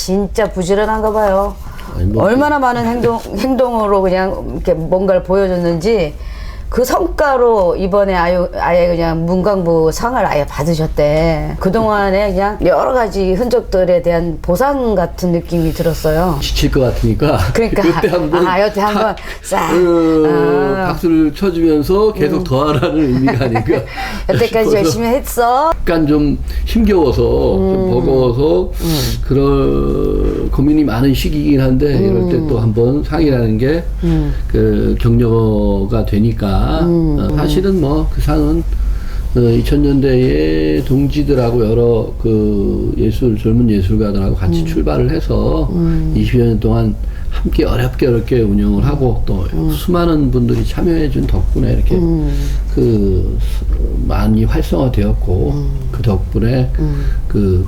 진짜 부지런한가 봐요. 아니, 뭐 얼마나 많은 행동으로 그냥 이렇게 뭔가를 보여줬는지 그 성과로 이번에 아예 그냥 문광부 상을 아예 받으셨대. 그동안에 그냥 여러 가지 흔적들에 대한 보상 같은 느낌이 들었어요. 지칠 것 같으니까. 그러니까 여태 한번. 여태 한번 싹 박수를 쳐주면서 계속 더 하라는 의미가 아닌가. 여태까지 열심히 했어. 약간 좀 힘겨워서, 좀 버거워서, 그럴 고민이 많은 시기이긴 한데, 이럴 때 또 한번 상이라는 게, 그 격려가 되니까, 사실은 뭐, 그 상은, 2000년대에 동지들하고 여러 그 젊은 예술가들하고 같이 출발을 해서 20여 년 동안 함께 어렵게 운영을 하고 또 수많은 분들이 참여해 준 덕분에 이렇게 그 많이 활성화되었고 그 덕분에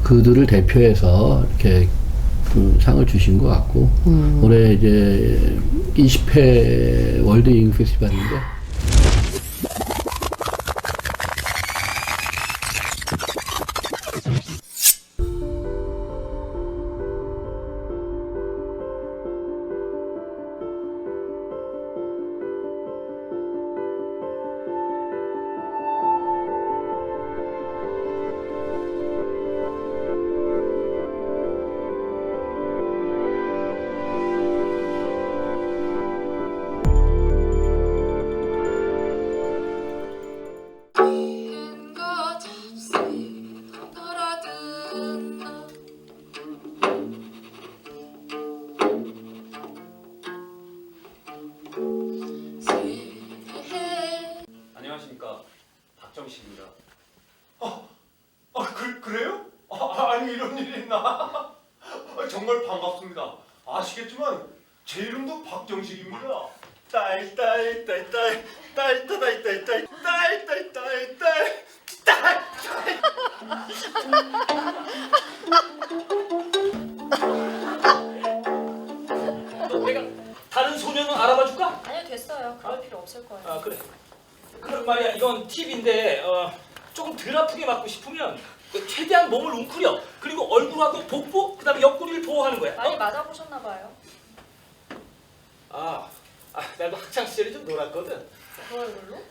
그들을 대표해서 이렇게 그 상을 주신 것 같고 올해 이제 20회 월드 잉 페스티벌인데 안녕하십니까, 박정식입니다. 그래요? 아니 이런 일이 있나? 정말 반갑습니다. 아시겠지만 제 이름도 박정식입니다. 내가 다른 소녀는 알아봐 줄까? 아니요, 됐어요. 그럴 필요 없을 거예요. 아 그래. 그럼 말이야, 이건 팁인데 조금 덜 아프게 맞고 싶으면 최대한 몸을 웅크려. 그리고 얼굴하고 복부, 그다음에 옆구리를 보호하는 거야. 많이 맞아보셨나 봐요. 나도 학창 시절에 좀 놀았거든. 그걸로?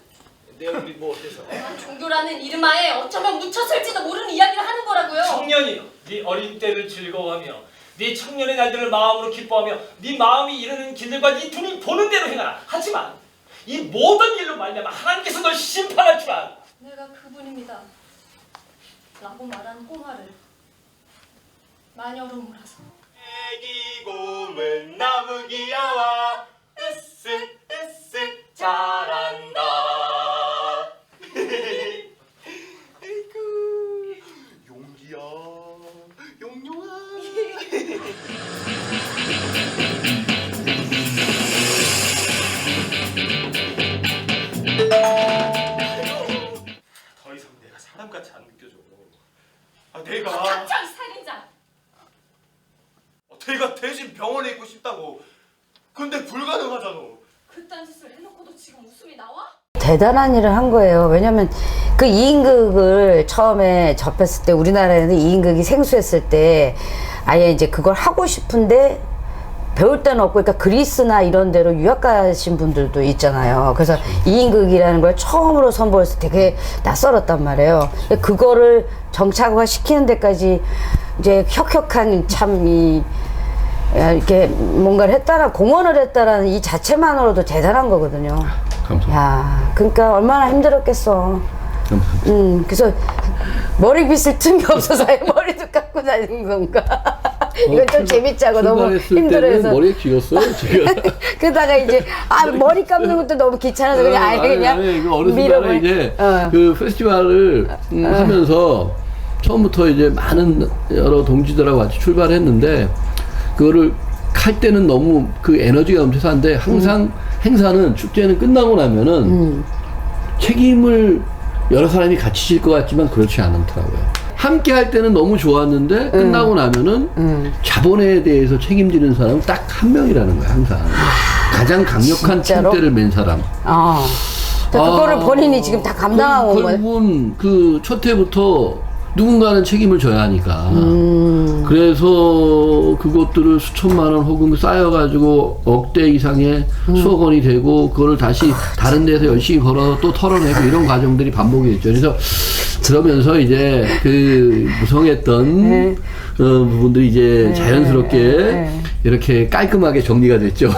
내 얼굴이 뭐 어때서? 종교라는 이름하에 어쩌면 묻혔을지도 모르는 이야기를 하는 거라고요. 청년이여, 네 어린 때를 즐거워하며 네 청년의 날들을 마음으로 기뻐하며 네 마음이 이르는 길들과 네 눈이 보는 대로 행하라. 하지만 이 모든 일로 말미암아 하나님께서 널 심판할 줄 알아. 내가 그분입니다. 라고 말한 홍화를 마녀로 몰아서 애기 곰은 나무 귀여워 으쓱 잘한다. 에이구 용기야 용용아. 더 이상 내가 사람같이 안 느껴져. 내가 닥쳐, 이 살인자! 내가 대신 병원에 있고 싶다고. 근데 불가능하잖아. 그딴 짓을 해놓고도 지금 웃음이 나와? 대단한 일을 한 거예요. 왜냐면 그 2인극을 처음에 접했을 때 우리나라에는 2인극이 생수했을 때 아예 이제 그걸 하고 싶은데 배울 데는 없고, 그러니까 그리스나 이런 데로 유학 가신 분들도 있잖아요. 그래서 2인극이라는 걸 처음으로 선보였을 때 되게 낯설었단 말이에요. 그거를 정착화 시키는 데까지 이제 혁혁한 이렇게 뭔가를 했다라, 공헌을 했다라는 이 자체만으로도 대단한 거거든요. 감사합니다. 야, 그러니까 얼마나 힘들었겠어. 감사합니다. 그래서 머리 빗을 틈이 없어서 머리도 깎고 다니는 건가? 이건 좀 재밌자고 너무 힘들어서. 머리가 길었어요, 제가. 그러다가 이제 머리 감는 것도 너무 귀찮아서 그냥 아예 그냥 이거 어느 순간에 이제 그 페스티벌을 하면서 처음부터 이제 많은 여러 동지들하고 같이 출발했는데 그거를 할 때는 너무 그 에너지가 넘쳐서 한데 항상 행사는 축제는 끝나고 나면은 책임을 여러 사람이 같이 질 것 같지만 그렇지 않더라고요. 함께 할 때는 너무 좋았는데 끝나고 나면은 자본에 대해서 책임지는 사람은 딱 한 명이라는 거야, 항상. 가장 강력한 진짜로? 총대를 맨 사람. 그거를 본인이 지금 다 감당하고 온 거예요. 결국은 그 첫 해부터 누군가는 책임을 져야 하니까. 그래서 그것들을 수천만 원 혹은 쌓여가지고 억대 이상의 수억 원이 되고 그거를 다시 다른 데서 열심히 벌어 또 털어내고 이런 과정들이 반복이 됐죠. 그래서 그러면서 이제 그 무성했던 부분들이 이제 자연스럽게 이렇게 깔끔하게 정리가 됐죠.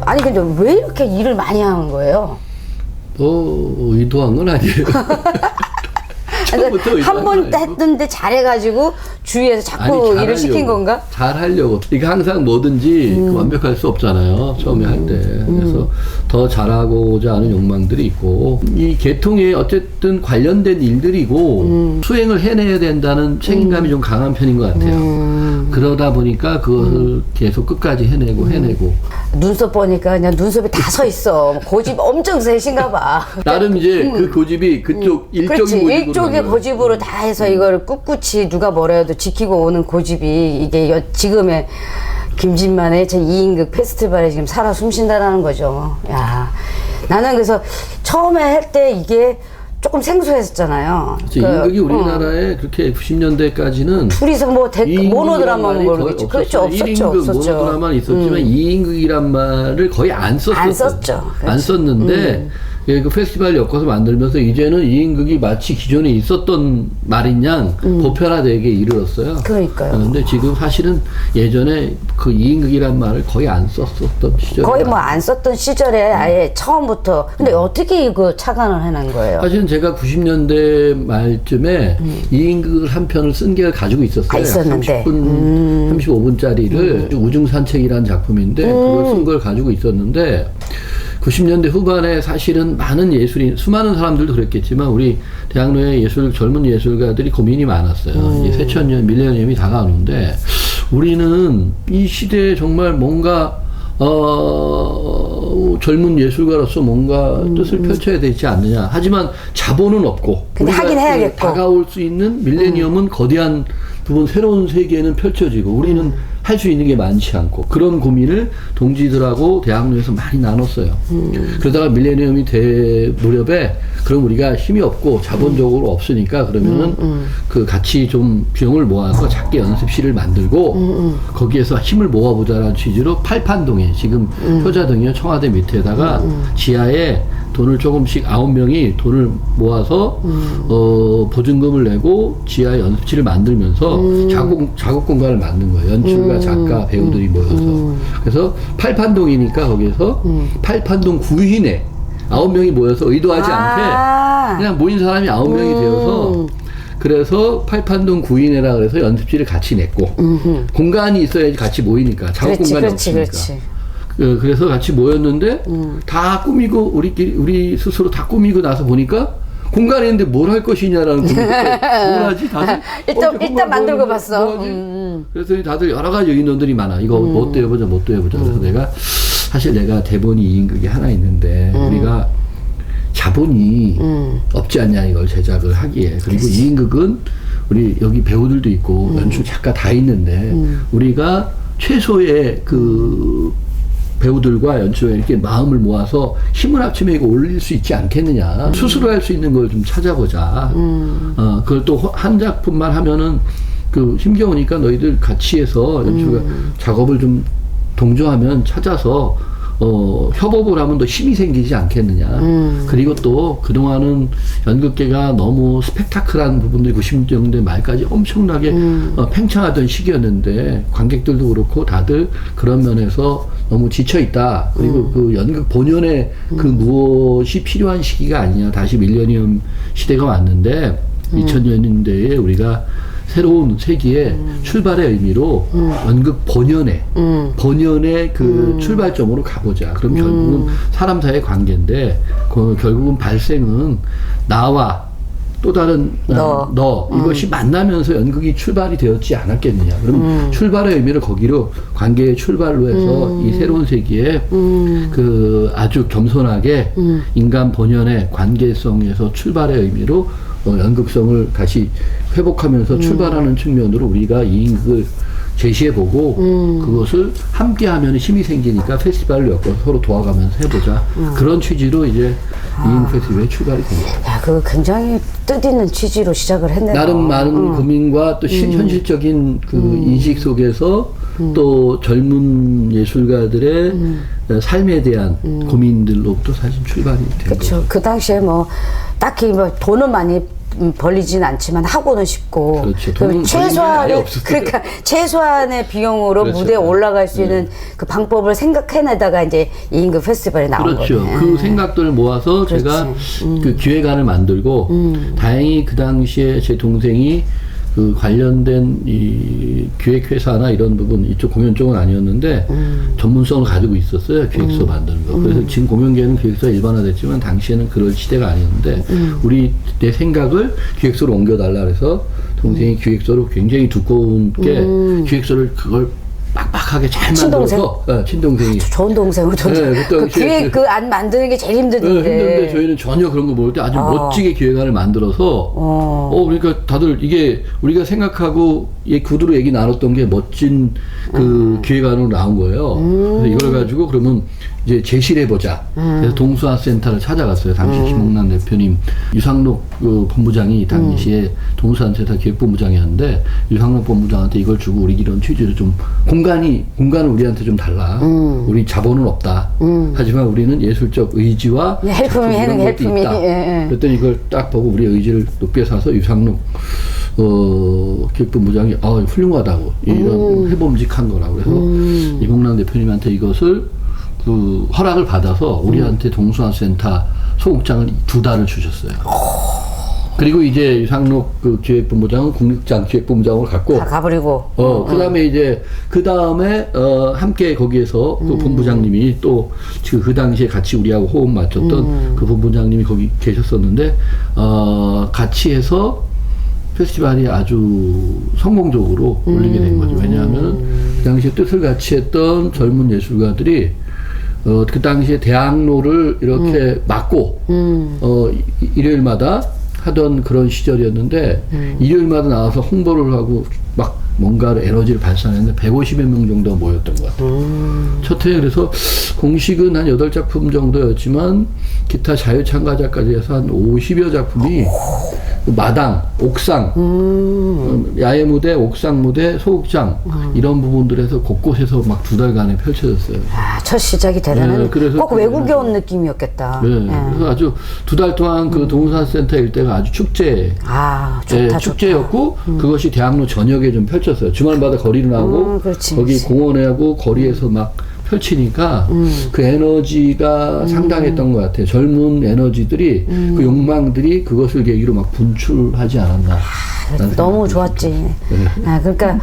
아니 근데 왜 이렇게 일을 많이 하는 거예요? 의도한 건 아니에요. 처음부터 한 번 의도한 건 아니고. 했는데 잘해가지고 주위에서 자꾸 아니, 일을 잘하려고. 시킨 건가? 잘 하려고. 이게 항상 뭐든지 완벽할 수 없잖아요. 처음에 할 때. 그래서 더 잘하고자 하는 욕망들이 있고, 이 계통에 어쨌든 관련된 일들이고, 수행을 해내야 된다는 책임감이 좀 강한 편인 것 같아요. 그러다 보니까 그것을 계속 끝까지 해내고. 눈썹 보니까 그냥 눈썹이 다 서 있어. 고집 엄청 세신가 봐. 나름 이제 그 고집이 그쪽 일적인 그렇지. 고집으로. 일종의 가는 거예요. 고집으로 다 해서 이거를 꿋꿋이 누가 뭐라 해도 지키고 오는 고집이 이게 지금의 김진만의 제 2인극 페스티벌에 지금 살아 숨쉰다라는 거죠. 야, 나는 그래서 처음에 할 때 이게 조금 생소했었잖아요. 인극이 우리나라에 그렇게 90년대까지는 둘이서 뭐 모노드라마는 모르겠지. 그렇죠. 없었죠. 1인극 없었죠. 모노드라마는 있었지만 2인극이란 말을 거의 안 썼었어요. 안 썼죠. 안 썼는데 그 페스티벌 엮어서 만들면서 이제는 2인극이 마치 기존에 있었던 말인 양 보편화되게 이르렀어요. 그러니까요. 그런데 지금 사실은 예전에 그 2인극이란 말을 거의 안 썼었던 시절이 거의 뭐 안 썼던 시절에 아예 처음부터. 근데 어떻게 이거 착안을 해낸 거예요? 사실은 제가 90년대 말쯤에 2인극을 한 편을 쓴 게 가지고 있었어요. 아, 있었는데. 30분, 35분짜리를 우중산책이라는 작품인데 그걸 쓴 걸 가지고 있었는데 90년대 후반에 사실은 많은 예술인, 수많은 사람들도 그랬겠지만 우리 대학로의 젊은 예술가들이 고민이 많았어요. 이제 새천년, 밀레니엄이 다가오는데 우리는 이 시대에 정말 뭔가 젊은 예술가로서 뭔가 뜻을 펼쳐야 되지 않느냐. 하지만 자본은 없고. 근데 우리가 하긴 해야겠고. 다가올 수 있는 밀레니엄은 거대한 부분, 새로운 세계는 펼쳐지고 우리는 할 수 있는 게 많지 않고 그런 고민을 동지들하고 대학로에서 많이 나눴어요. 그러다가 밀레니엄이 될 무렵에 그럼 우리가 힘이 없고 자본적으로 없으니까 그러면은 그 같이 좀 비용을 모아서 작게 연습실을 만들고 거기에서 힘을 모아보자라는 취지로 팔판동에 지금 효자동이요 청와대 밑에다가 지하에 돈을 조금씩 9명이 돈을 모아서 보증금을 내고 지하에 연습실을 만들면서 작업 공간을 만든 거예요. 연출가, 작가, 배우들이 모여서. 그래서 팔판동이니까 거기에서 팔판동 구인에 9명이 모여서 의도하지 않게 그냥 모인 사람이 9명이 되어서 그래서 팔판동 구인회라 그래서 연습실을 같이 냈고 공간이 있어야지 같이 모이니까 작업 공간이 없으니까. 그래서 같이 모였는데 다 꾸미고 우리 스스로 다 꾸미고 나서 보니까 공간에 있는데 뭘 할 것이냐라는 고민이 뭘 하지 다들 일단 만들고 봤어. 그래서 다들 여러 가지 의논들이 많아. 이거 뭣도 해보자 그래서 내가 대본이 2인극이 하나 있는데 우리가 자본이 없지 않냐 이걸 제작을 하기에. 그리고 2인극은 우리 여기 배우들도 있고 연출 작가 다 있는데 우리가 최소의 그 배우들과 연출에 이렇게 마음을 모아서 힘을 합치면 이거 올릴 수 있지 않겠느냐. 스스로 할 수 있는 걸 좀 찾아보자. 그걸 또 한 작품만 하면은 그 힘겨우니까 너희들 같이 해서 연출가 작업을 좀 동조하면 찾아서 협업을 하면 더 힘이 생기지 않겠느냐. 그리고 또 그동안은 연극계가 너무 스펙타클한 부분들이 90년대 말까지 엄청나게 팽창하던 시기였는데 관객들도 그렇고 다들 그런 면에서 너무 지쳐있다. 그리고 그 연극 본연의 그 무엇이 필요한 시기가 아니냐. 다시 밀레니엄 시대가 왔는데 2000년대에 우리가 새로운 세기의 출발의 의미로 연극 본연의 그 출발점으로 가보자. 그럼 결국은 사람 사이의 관계인데 그 결국은 발생은 나와 또 다른 너 이것이 만나면서 연극이 출발이 되었지 않았겠느냐. 그럼 출발의 의미를 거기로 관계의 출발로 해서 이 새로운 세기에 그 아주 겸손하게 인간 본연의 관계성에서 출발의 의미로 연극성을 다시 회복하면서 출발하는 측면으로 우리가 2인극을 제시해보고 그것을 함께하면 힘이 생기니까 페스티벌을 엮어서 서로 도와가면서 해보자. 그런 취지로 이제 이잉 페스티벌이 출발이 됩니다. 야, 그거 굉장히 뜻있는 취지로 시작을 했네요. 나름 많은 고민과 또 현실적인 그 인식 속에서 또 젊은 예술가들의 삶에 대한 고민들로부터 사실 출발이 된 거죠. 그렇죠. 그 당시에 뭐 딱히 뭐 돈은 많이 벌리진 않지만 하고는 싶고 그렇죠. 그 돈은 벌리는 게 아예 최소한의 없었어요. 그러니까 최소한의 비용으로 그렇죠. 무대에 올라갈 수 있는 그 방법을 생각해내다가 이제 이임그 페스티벌이 나온 그렇죠. 거예요. 그 생각들을 모아서 그렇지. 제가 그 기획안을 만들고 다행히 그 당시에 제 동생이 그 관련된 이 기획회사나 이런 부분 이쪽 공연 쪽은 아니었는데 전문성을 가지고 있었어요. 기획서 만드는 거. 그래서 지금 공연계는 기획서가 일반화됐지만 당시에는 그럴 시대가 아니었는데 내 생각을 기획서로 옮겨달라 그래서 동생이 기획서로 굉장히 두꺼운 게 기획서를 그걸 빡빡하게 잘 친동생? 만들어서 친동생이 좋은 동생으로 네, 그때 그 당시에 기획 그 안 만드는 게 제일 힘든데. 힘든데 저희는 전혀 그런 거 모를 때 아주 멋지게 기획안을 만들어서 그러니까 다들 이게 우리가 생각하고 구두로 얘기 나눴던 게 멋진 그 기획안으로 나온 거예요. 그래서 이걸 가지고 그러면 이제 제시를 해보자. 그래서 동수화센터를 찾아갔어요. 당시 김홍란 대표님, 유상록 그 본부장이 당시에 동수화센터 기획본부장이었는데 유상록 본부장한테 이걸 주고 우리 이런 취지를 좀 공간은 우리한테 좀 달라. 우리 자본은 없다. 하지만 우리는 예술적 의지와 헬품이 이런 해는 것도 헬품이. 있다. 예. 그랬더니 이걸 딱 보고 우리 의지를 높게 사서 유상록 기획본부장이 훌륭하다고 이런 해봄직한 거라고 그래서 이봉란 대표님한테 이것을 그 허락을 받아서 우리한테 동수화센터 소극장을 2달을 주셨어요. 그리고 이제 유상록 그 기획본부장은 국립장 기획본부장을 갖고 다 가버리고. 그다음에 이제 그다음에 함께 거기에서 그 본부장님이 또 그 당시에 같이 우리하고 호흡 맞췄던 그 본부장님이 거기 계셨었는데 같이 해서 페스티벌이 아주 성공적으로 올리게 된 거죠. 왜냐하면 그 당시에 뜻을 같이 했던 젊은 예술가들이 그 당시에 대학로를 이렇게 막고 일요일마다 하던 그런 시절이었는데 일요일마다 나와서 홍보를 하고 막 뭔가를 에너지를 발산했는데 150여 명 정도가 모였던 것 같아요. 첫 해에 그래서 공식은 한 8작품 정도였지만 기타 자유 참가자까지 해서 한 50여 작품이 마당, 옥상, 야외 무대, 옥상 무대, 소극장 이런 부분들에서 곳곳에서 막 2달간에 펼쳐졌어요. 아, 첫 시작이 대단한. 네, 그래서 꼭 외국에 온 느낌이었겠다. 네, 그래서 아주 2달 동안 그 동산센터 일대가 아주 축제. 아, 좋다, 축제였고 그것이 대학로 전역에 좀 펼쳤어요. 주말마다 거리로 나오고 그렇지, 거기 그렇지. 공원하고 거리에서 막 펼치니까 그 에너지가 상당했던 것 같아요. 젊은 에너지들이 그 욕망들이 그것을 계기로 막 분출하지 않았나. 너무 좋았지. 아, 그러니까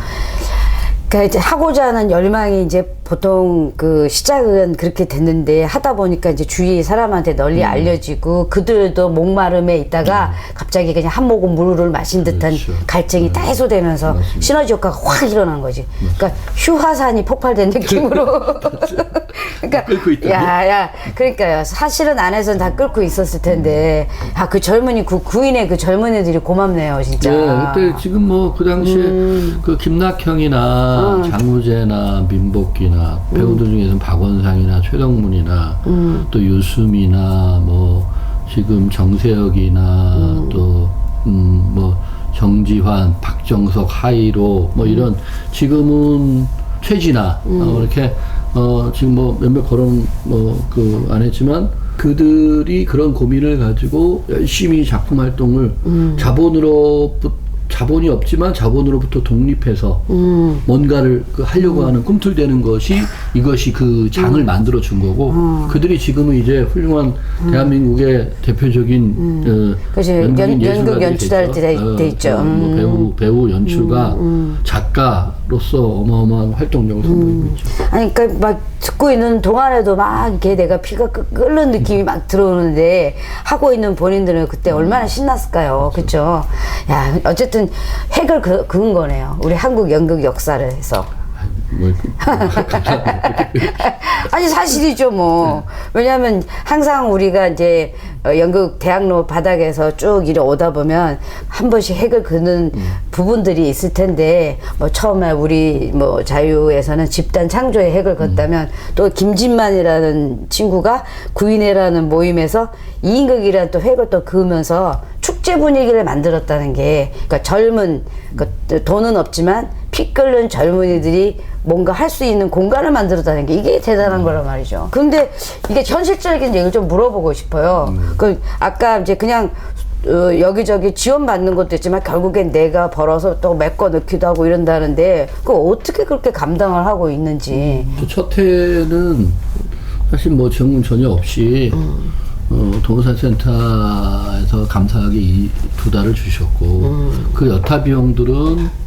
이제 하고자 하는 열망이 이제 보통 그 시작은 그렇게 됐는데 하다 보니까 이제 주위 사람한테 널리 알려지고 그들도 목마름에 있다가 갑자기 그냥 한 모금 물을 마신 듯한 그렇죠. 갈증이 다 해소되면서 맞습니다. 시너지 효과가 확 일어난 거지. 그러니까 휴화산이 폭발된 느낌으로. 그러니까 끓고 있다고? 야, 그러니까요. 사실은 안에서는 다 끓고 있었을 텐데, 그 젊은이 구인의 그 젊은이들이 고맙네요, 진짜. 네, 그때 지금 뭐 그 당시에 그 김낙형이나 장우재나 민복기나 배우들 중에서는 박원상이나 최덕문이나 또 유수미나 뭐 지금 정세혁이나 또 뭐 정지환, 박정석, 하이로 뭐 이런 지금은 최진아 이렇게 지금 뭐 몇몇 거론 뭐 그 안 했지만 그들이 그런 고민을 가지고 열심히 작품 활동을 자본이 없지만 자본으로부터 독립해서 뭔가를 하려고 하는 꿈틀대는 것이 이것이 그 장을 만들어 준 거고 그들이 지금은 이제 훌륭한 대한민국의 대표적인 그치, 연극 연출자들이 돼 있죠. 뭐 배우 연출가 작가로서 어마어마한 활동력을 선보이고 있죠. 아니, 그러니까 막 듣고 있는 동안에도 막 이렇게 내가 피가 끓는 느낌이 막 들어오는데 하고 있는 본인들은 그때 얼마나 신났을까요? 그렇죠? 야, 어쨌든 핵을 그은 거네요. 우리 한국 연극 역사를 해서. 뭐 감사합니다. 아니 사실이죠 뭐. 왜냐하면 항상 우리가 이제 연극 대학로 바닥에서 쭉 이래 오다 보면 한 번씩 핵을 그는 부분들이 있을 텐데 뭐 처음에 우리 뭐 자유에서는 집단 창조의 핵을 걷다면 또 김진만이라는 친구가 구인회라는 모임에서 이인극이라는 또 핵을 또 그으면서 축제 분위기를 만들었다는 게 그러니까 젊은 돈은 없지만 피 끓는 젊은이들이 뭔가 할 수 있는 공간을 만들었다는 게 이게 대단한 거란 말이죠. 근데 이게 현실적인 얘기를 좀 물어보고 싶어요. 그 아까 이제 그냥 여기저기 지원받는 것도 있지만 결국엔 내가 벌어서 또 메꿔 넣기도 하고 이런다는데 그거 어떻게 그렇게 감당을 하고 있는지. 첫 해는 사실 뭐 지원금 전혀 없이 동영상센터에서 감사하게 이 2달을 주셨고 그 여타 비용들은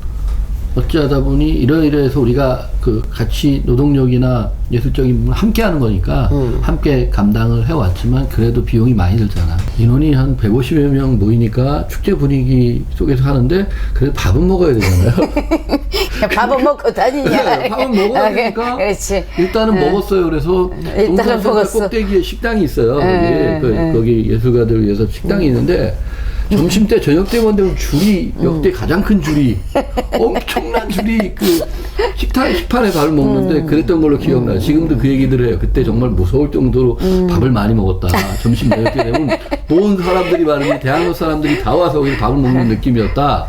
어찌하다 보니 이러이러해서 우리가 그 같이 노동력이나 예술적인 부분을 함께 하는 거니까 함께 감당을 해왔지만 그래도 비용이 많이 들잖아. 인원이 한 150여 명 모이니까 축제 분위기 속에서 하는데 그래도 밥은 먹어야 되잖아요. 밥은 먹고 다니냐. 밥은 먹어야 되니까 그렇지. 일단은 먹었어요. 그래서 일단은 먹었어. 꼭대기에 식당이 있어요. 거기 예술가들을 위해서 식당이 있는데 점심 때 저녁 때만 되면 줄이 역대 가장 큰 줄이 엄청난 줄이 그 식판에 밥을 먹는데 그랬던 걸로 기억나요. 지금도 그 얘기들 해요. 그때 정말 무서울 정도로 밥을 많이 먹었다. 점심 저녁 때 되면 모은 사람들이 많으니 대학로 사람들이 다 와서 거기 밥을 먹는 느낌이었다.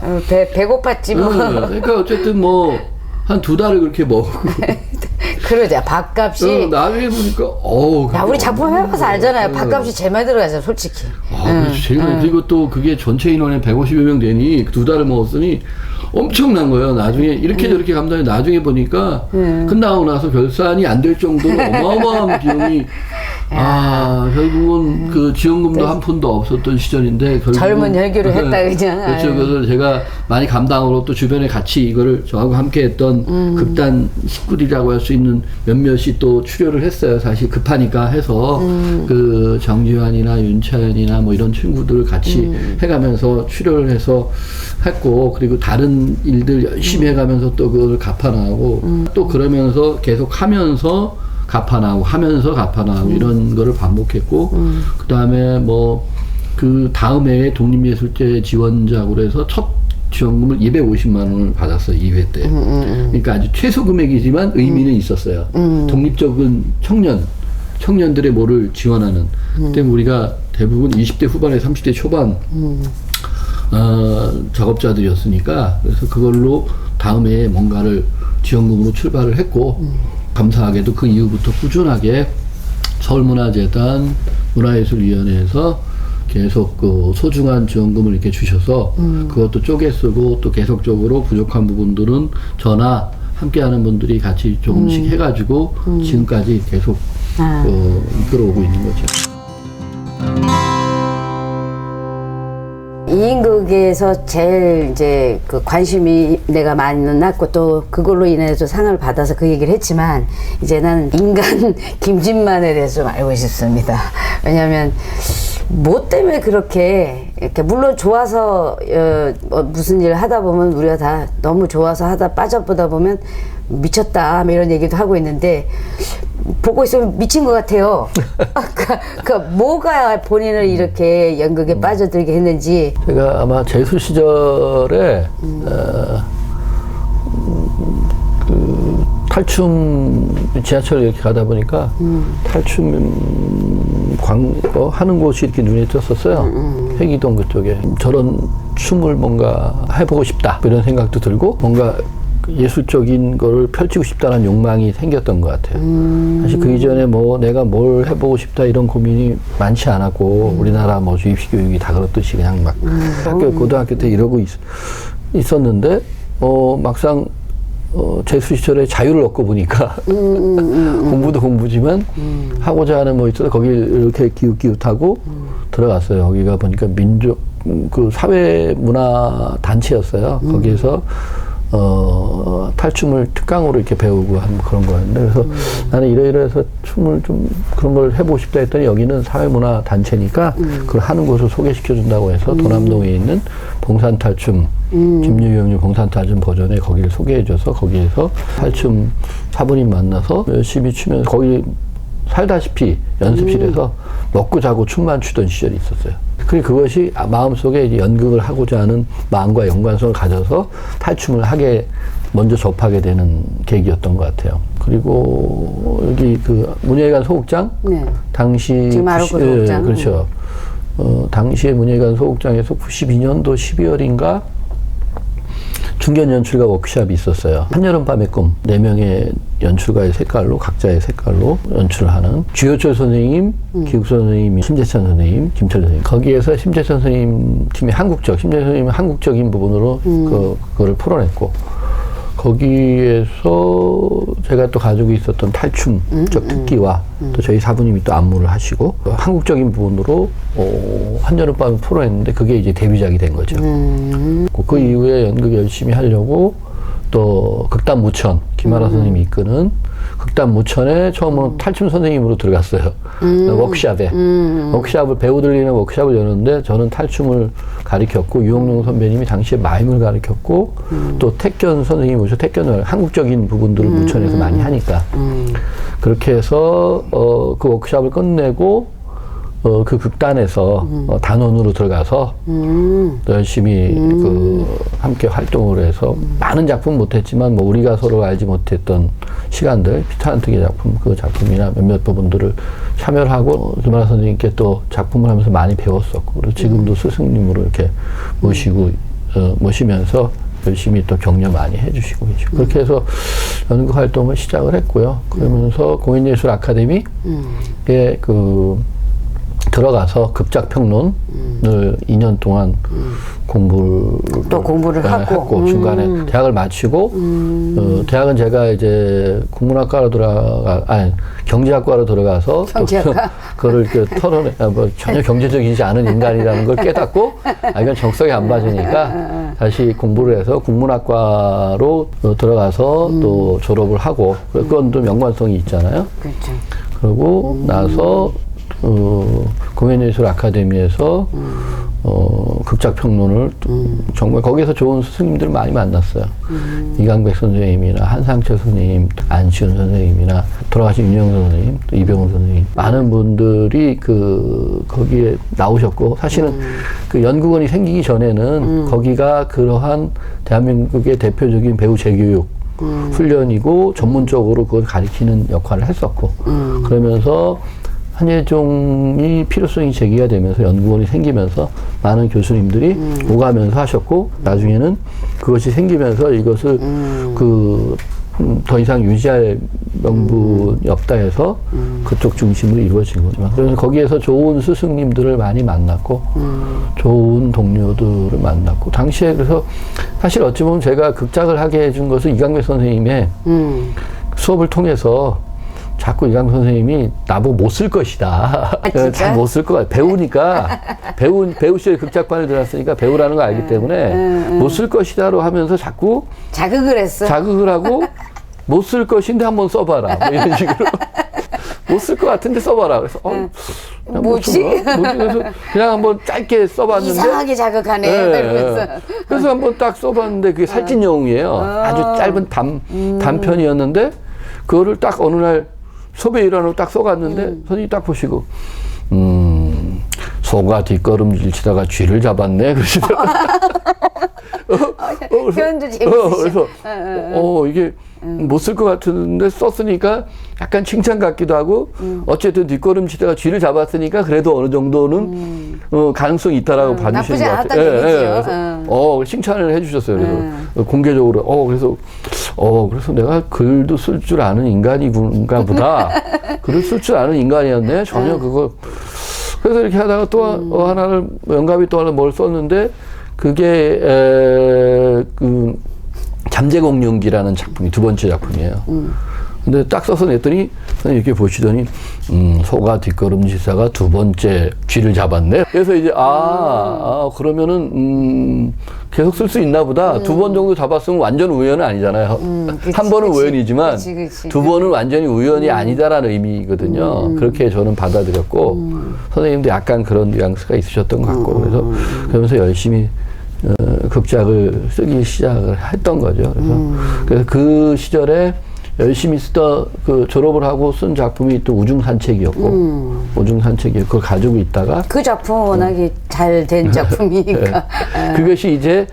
배고팠지 뭐. 그러니까 어쨌든 뭐 한 2달을 그렇게 먹고 그러자 밥값이. 나중에 보니까 야 우리 작품 해봐서 알잖아요. 밥값이 제일 많이 들어가죠 솔직히. 그렇죠. 제일 많이. 그리고 또 그게 전체 인원에 150여 명 되니 2달을 먹었으니 엄청난 거예요. 나중에 이렇게 저렇게 감당해 나중에 보니까 끝나고 나서 결산이 안 될 정도로 어마어마한 비용이 결국은 그 지원금도 한 푼도 없었던 시절인데 결국은 젊은 혈기로 했다 그냥. 그렇죠. 그래서 제가 많이 감당으로 또 주변에 같이 이거를 저하고 함께 했던 극단 식구들이라고 할 수 있는 몇몇이 또 출연을 했어요. 사실 급하니까 해서 그 정지환이나 윤차연이나 뭐 이런 친구들을 같이 해가면서 출연을 해서 했고 그리고 다른 일들 열심히 해가면서 또 그걸 갚아나가고 또 그러면서 계속 하면서 갚아나가고 이런 거를 반복했고 그 다음에 뭐 그 다음 해에 독립예술제 지원작으로 해서 첫 지원금을 250만 원을 받았어요. 2회 때. 그러니까 아주 최소 금액이지만 의미는 있었어요. 독립적인 청년들의 뭐를 지원하는. 그때 우리가 대부분 20대 후반에 30대 초반 작업자들이었으니까 그래서 그걸로 다음 해에 뭔가를 지원금으로 출발을 했고 감사하게도 그 이후부터 꾸준하게 서울문화재단 문화예술위원회에서 계속 그 소중한 지원금을 이렇게 주셔서 그것도 쪼개 쓰고 또 계속적으로 부족한 부분들은 저나 함께하는 분들이 같이 조금씩 해가지고 지금까지 계속 이끌어오고 있는 거죠. 이인극에서 제일 이제 그 관심이 내가 많았고 또 그걸로 인해서 상을 받아서 그 얘기를 했지만 이제 나는 인간 김진만에 대해서 좀 알고 싶습니다. 왜냐하면 뭐 때문에 그렇게 이렇게 물론 좋아서 무슨 일을 하다 보면 우리가 다 너무 좋아서 하다 빠져보다 보면 미쳤다 뭐 이런 얘기도 하고 있는데 보고 있으면 미친 것 같아요. 그러니까 뭐가 본인을 이렇게 연극에 빠져들게 했는지. 제가 아마 재수 시절에 그 탈춤 지하철 이렇게 가다 보니까 탈춤 광고 하는 곳이 이렇게 눈에 띄었었어요. 회기동 그쪽에 저런 춤을 뭔가 해보고 싶다 이런 생각도 들고 뭔가 예술적인 거를 펼치고 싶다는 욕망이 생겼던 것 같아요. 사실 그 이전에 뭐 내가 뭘 해보고 싶다 이런 고민이 많지 않았고 우리나라 뭐 주입식 교육이 다 그렇듯이 그냥 막 고등학교 때 이러고 있었는데 막상 재수 시절에 자유를 얻고 보니까 공부도 공부지만 하고자 하는 뭐 있어서 거기 이렇게 기웃기웃하고 들어갔어요. 거기가 보니까 민족 그 사회 문화 단체였어요. 거기에서 탈춤을 특강으로 이렇게 배우고 하는 그런 거였는데 그래서 나는 이러이러해서 춤을 좀 그런 걸 해보고 싶다 했더니 여기는 사회문화 단체니까 그걸 하는 곳을 소개시켜 준다고 해서 도남동에 있는 봉산탈춤 김유경님 봉산탈춤 버전에 거기를 소개해줘서 거기에서 탈춤 사부님 만나서 열심히 추면서 거기 살다시피 연습실에서 먹고 자고 춤만 추던 시절이 있었어요. 그리고 그것이 마음속에 이제 연극을 하고자 하는 마음과 연관성을 가져서 탈춤을 하게 먼저 접하게 되는 계기였던 것 같아요. 그리고 여기 그 문예관 소극장 네. 당시 지금 바로 그 소극장. 그렇죠. 당시에 문예관 소극장에서 92년도 12월인가 중견 연출가 워크숍이 있었어요. 한여름밤의 꿈 4명의 연출가의 색깔로 각자의 색깔로 연출을 하는 주효철 선생님, 기국선 선생님, 심재천 선생님, 김철 선생님. 거기에서 심재천 선생님 팀이 심재천 선생님은 한국적인 부분으로 그거를 풀어냈고 거기에서 제가 또 가지고 있었던 탈춤적 특기와 또 저희 사부님이 또 안무를 하시고 한국적인 부분으로 한여름밤을 풀어냈는데 그게 이제 데뷔작이 된 거죠. 그 이후에 연극 열심히 하려고 또 극단 무천 김아라 선생님이 이끄는 극단 무천에 처음으로 탈춤 선생님으로 들어갔어요. 워크숍에. 워크숍을 배우들 위한 워크숍을 여는데 저는 탈춤을 가르쳤고 유홍룡 선배님이 당시에 마임을 가르쳤고 또 택견 선생님이 오셔서 택견을 한국적인 부분들을 무천에서 많이 하니까 그렇게 해서 그 워크숍을 끝내고 그 극단에서 단원으로 들어가서 열심히 함께 활동을 해서 많은 작품 못했지만 뭐 우리가 서로 알지 못했던 시간들 피타한트의 작품 그 작품이나 몇몇 부분들을 참여를 하고 김아라 선생님께 또 작품을 하면서 많이 배웠었고 그리고 지금도 스승님으로 이렇게 모시면서 열심히 또 격려 많이 해주시고 계시고 그렇게 해서 연극 활동을 시작을 했고요. 그러면서 공연예술 아카데미에 들어가서 극작 평론을 2년 동안 공부를 하고 중간에 대학을 마치고 대학은 제가 이제 국문학과로 경제학과로 들어가서 그거를 이렇게 전혀 경제적이지 않은 인간이라는 걸 깨닫고 이건 정석에 안 맞으니까 다시 공부를 해서 국문학과로 들어가서 또 졸업을 하고 그건 좀 연관성이 있잖아요. 그렇죠. 그러고 나서 공연예술 아카데미에서 극작 평론을 정말 거기서 좋은 스승님들을 많이 만났어요. 이강백 선생님이나 한상철 선생님, 안시훈 선생님이나 돌아가신 윤영선 선생님, 또 이병훈 선생님 많은 분들이 거기에 나오셨고 사실은 그 연극원이 생기기 전에는 거기가 그러한 대한민국의 대표적인 배우 재교육 훈련이고 전문적으로 그걸 가리키는 역할을 했었고 그러면서 한예종이 필요성이 제기가 되면서 연구원이 생기면서 많은 교수님들이 오가면서 하셨고 나중에는 그것이 생기면서 이것을 더 이상 유지할 명분이 없다 해서 그쪽 중심으로 이루어진 거죠. 그래서 거기에서 좋은 스승님들을 많이 만났고 좋은 동료들을 만났고 당시에 그래서 사실 어찌 보면 제가 극작을 하게 해준 것은 이강백 선생님의 수업을 통해서 자꾸 이강 선생님이 나보고 못 쓸 것이다. 잘 못 쓸 것 같아. 배우니까 배우 시절에 극작반을 들어갔으니까 배우라는 걸 알기 때문에 못 쓸 것이다로 하면서 자꾸 자극을 했어. 자극을 하고 못 쓸 것인데 한번 써봐라. 뭐 이런 식으로 못 쓸 것 같은데 써봐라. 그래서 뭐지? 그래서 그냥 한번 짧게 써봤는데 이상하게 자극하네. 네. 그래서 한번 딱 써봤는데 그게 살찐 영웅이에요. 아주 짧은 단편이었는데 그거를 딱 어느 날 소배 일환으로 딱 써갔는데 선생님이 딱 보시고 소가 뒷걸음질 치다가 쥐를 잡았네 그러시더라고요. 표현도 재밌으셔. 그래서 이게 못 쓸 것 같은데 썼으니까 약간 칭찬 같기도 하고 어쨌든 뒷걸음 치다가 쥐를 잡았으니까 그래도 어느 정도는 가능성이 있다라고 봐주시는 것 같아요. 그래서 칭찬을 해주셨어요. 그래서 공개적으로 그래서 내가 글도 쓸 줄 아는 인간이군가 보다. 글을 쓸 줄 아는 인간이었네. 전혀 그거. 그래서 이렇게 하다가 또 하나를 영감이 또 하나 뭘 썼는데 그게 잠재공룡기라는 작품이 두 번째 작품이에요. 근데 딱 써서 냈더니 이렇게 보시더니 소가 뒷걸음질사가 두 번째 쥐를 잡았네. 그래서 이제 그러면은 계속 쓸 수 있나 보다. 두 번 정도 잡았으면 완전 우연은 아니잖아요. 한 번은 우연이지만 그치. 두 번은 완전히 우연이 아니다라는 의미거든요. 그렇게 저는 받아들였고 선생님도 약간 그런 뉘앙스가 있으셨던 것 같고 그래서 그러면서 열심히 극작을 쓰기 시작을 했던 거죠. 그래서 그 시절에 열심히 쓰던 그 졸업을 하고 쓴 작품이 또 우중산책이었고 우중산책이 그걸 가지고 있다가 그 작품은 워낙에 잘 된 작품이니까. 그것이 이제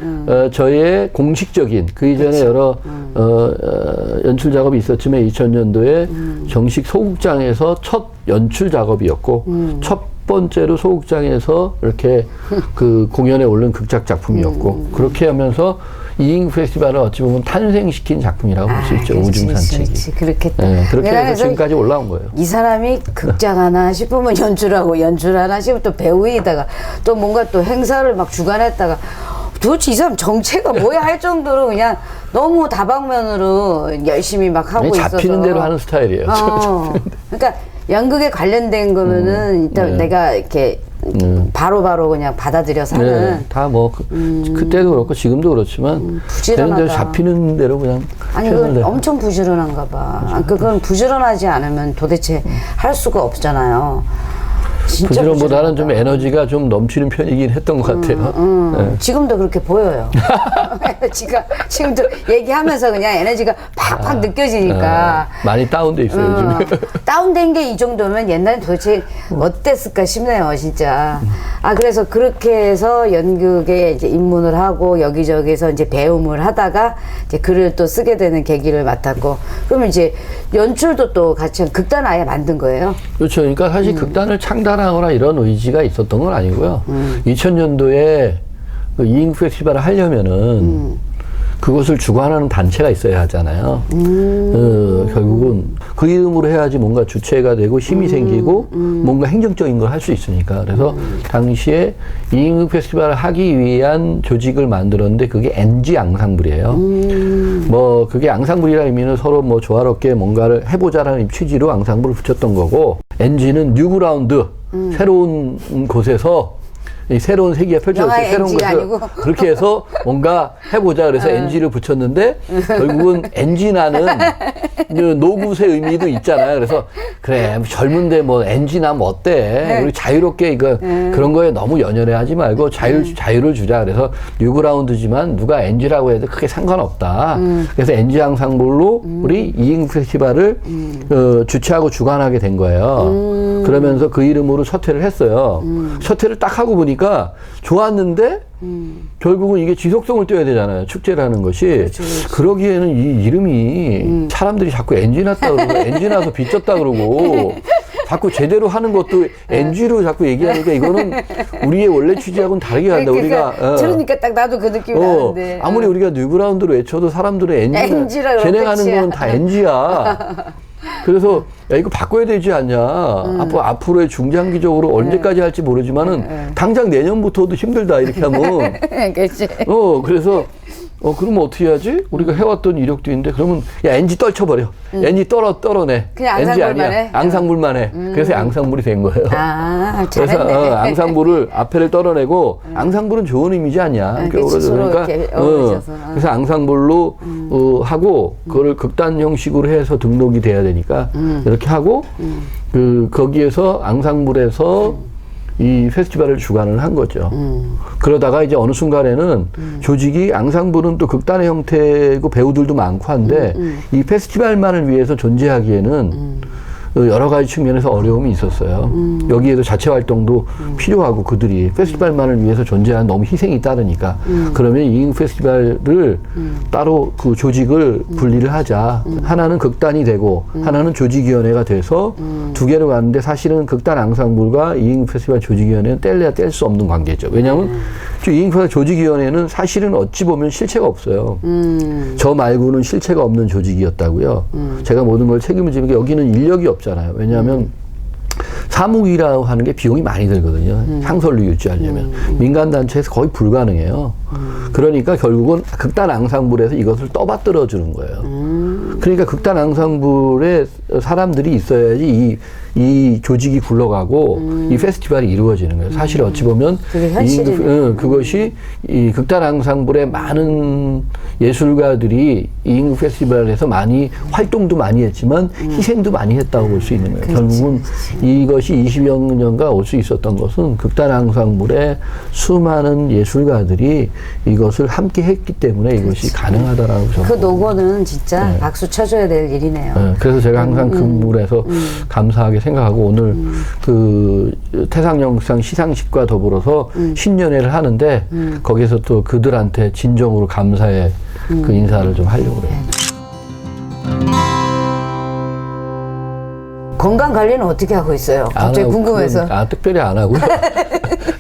저의 공식적인 그 이전에 여러 연출 작업이 있었지만 2000년도에 정식 소극장에서 첫 연출 작업이었고 첫 번째로 소극장에서 이렇게 그 공연에 오른 극작 작품이었고 그렇게 하면서 이잉 페스티벌을 어찌 보면 탄생시킨 작품이라고 볼 수 있죠. 우중산책이. 그렇겠다. 네, 그렇게 해서 지금까지 올라온 거예요. 이 사람이 극장 하나 싶으면 연출하고 연출 하나 싶으면 또 배우이다가 또 뭔가 또 행사를 막 주관했다가 도대체 이 사람 정체가 뭐야 할 정도로 그냥 너무 다방면으로 열심히 막 하고 있어서 잡히는 대로 하는 스타일이에요. 그러니까 연극에 관련된 거면은 일단 내가 이렇게 바로바로 그냥 받아들여서 하는. 네, 다 뭐 그때도 그렇고 지금도 그렇지만 되는 대로 잡히는 대로 그냥. 아니 그건 엄청 부지런한가 봐. 그건 부지런하지 않으면 도대체 할 수가 없잖아요. 부지런보다는 좀 에너지가 좀 넘치는 편이긴 했던 것 같아요. 네. 지금도 그렇게 보여요. 지금도 얘기하면서 그냥 에너지가 팍팍 느껴지니까. 많이 다운돼 있어요, 요즘. 다운된 게 이 정도면 옛날에 도대체 어땠을까 싶네요, 진짜. 그래서 그렇게 해서 연극에 이제 입문을 하고 여기저기서 이제 배움을 하다가 이제 글을 또 쓰게 되는 계기를 맡았고, 그러면 이제 연출도 또 같이 극단 아예 만든 거예요? 그렇죠. 그러니까 사실 극단을 창단하거나 이런 의지가 있었던 건 아니고요. 2000년도에 그 이잉 페스티벌을 하려면은 그것을 주관하는 단체가 있어야 하잖아요. 결국은 그 이름으로 해야지 뭔가 주체가 되고 힘이 생기고 뭔가 행정적인 걸 할 수 있으니까. 그래서 당시에 이잉 페스티벌을 하기 위한 조직을 만들었는데 그게 NG 앙상블이에요. 뭐 그게 앙상블이라는 의미는 서로 뭐 조화롭게 뭔가를 해보자라는 취지로 앙상블을 붙였던 거고, NG는 뉴그라운드, 새로운 곳에서 이 새로운 세계가 펼쳐졌어요. 새로운 것을 그렇게 해서 뭔가 해보자 그래서 NG를 붙였는데 결국은 NG나는 노굿의 의미도 있잖아요. 그래서 그래 젊은데 뭐 NG나면 어때? 우리 자유롭게 이거 그런 거에 너무 연연해하지 말고 자유를 주자. 그래서 뉴그라운드지만 누가 NG라고 해도 크게 상관없다. 그래서 NG 앙상블로 우리 이잉 페스티벌을 주최하고 주관하게 된 거예요. 그러면서 그 이름으로 첫 회를 했어요. 첫 회를 딱 하고 보니까 좋았는데 결국은 이게 지속성을 떼야 되잖아요. 축제를 하는 것이. 그렇죠. 그러기에는 이 이름이 사람들이 자꾸 NG 났다 그러고 NG 나서 빚졌다 그러고 자꾸 제대로 하는 것도 NG로 자꾸 얘기하니까 이거는 우리의 원래 취지하고는 다르게 간다. 우리가 들으니까 딱 나도 그 느낌이 나는데 아무리 우리가 뉴그라운드로 외쳐도 사람들은 NG라 쟤네 가는 건 다 NG야. 그래서 야 이거 바꿔야 되지 않냐. 앞으로의 중장기적으로 언제까지 할지 모르지만은 당장 내년부터도 힘들다 이렇게 하면. 그렇지. 그래서 그러면 어떻게 해야지? 우리가 해왔던 이력도 있는데 그러면 야 NG 떨쳐버려. NG 떨어내. 그냥 NG 앙상블만 아니야. 해? 앙상블만 해. 그래서 앙상블이 된 거예요. 잘했네. 그래서 앙상블을 앞에를 떨어내고 앙상블은 좋은 의미지 않냐. 그러니까 그래서 앙상블로 하고 그거를 극단 형식으로 해서 등록이 돼야 되니까 이렇게 하고 거기에서 앙상블에서 이 페스티벌을 주관을 한 거죠. 그러다가 이제 어느 순간에는 조직이 앙상블은 또 극단의 형태고 배우들도 많고 한데 이 페스티벌만을 위해서 존재하기에는 여러 가지 측면에서 어려움이 있었어요. 여기에도 자체 활동도 필요하고 그들이 페스티벌만을 위해서 존재한 너무 희생이 따르니까 그러면 이잉 페스티벌을 따로 그 조직을 분리를 하자. 하나는 극단이 되고 하나는 조직위원회가 돼서 두 개로 가는데 사실은 극단 앙상블과 이잉 페스티벌 조직위원회는 뗄래야 뗄 수 없는 관계죠. 왜냐하면 이잉 페스티벌 조직위원회는 사실은 어찌 보면 실체가 없어요. 저 말고는 실체가 없는 조직이었다고요. 제가 모든 걸 책임을 지는 게 여기는 인력이 없잖아요. 왜냐하면 사무위라고 하는 게 비용이 많이 들거든요. 향설료 유지하려면. 민간단체에서 거의 불가능해요. 그러니까 결국은 극단 앙상블에서 이것을 떠받들어 주는 거예요. 그러니까 극단 앙상블에 사람들이 있어야지 이 조직이 굴러가고 이 페스티벌이 이루어지는 거예요. 사실 어찌 보면 그게 현실이네. 그것이 이 극단 앙상블의 많은 예술가들이 이 임금 페스티벌에서 많이 활동도 많이 했지만 희생도 많이 했다고 볼 수 있는 거예요. 결국은 이것이 20여 년간 올 수 있었던 것은 극단 앙상블의 수많은 예술가들이 이것을 함께 했기 때문에 이것이 가능하다라고 저는 그 노고는 진짜 박수 쳐줘야 될 일이네요. 네, 그래서 제가 항상 그 부분에서 감사하게 생각하고 오늘 그 태상영상 시상식과 더불어서 신년회를 하는데 거기서 또 그들한테 진정으로 감사의 그 인사를 좀 하려고 그래요. 건강 관리는 어떻게 하고 있어요? 갑자기 궁금해서. 특별히 안 하고요.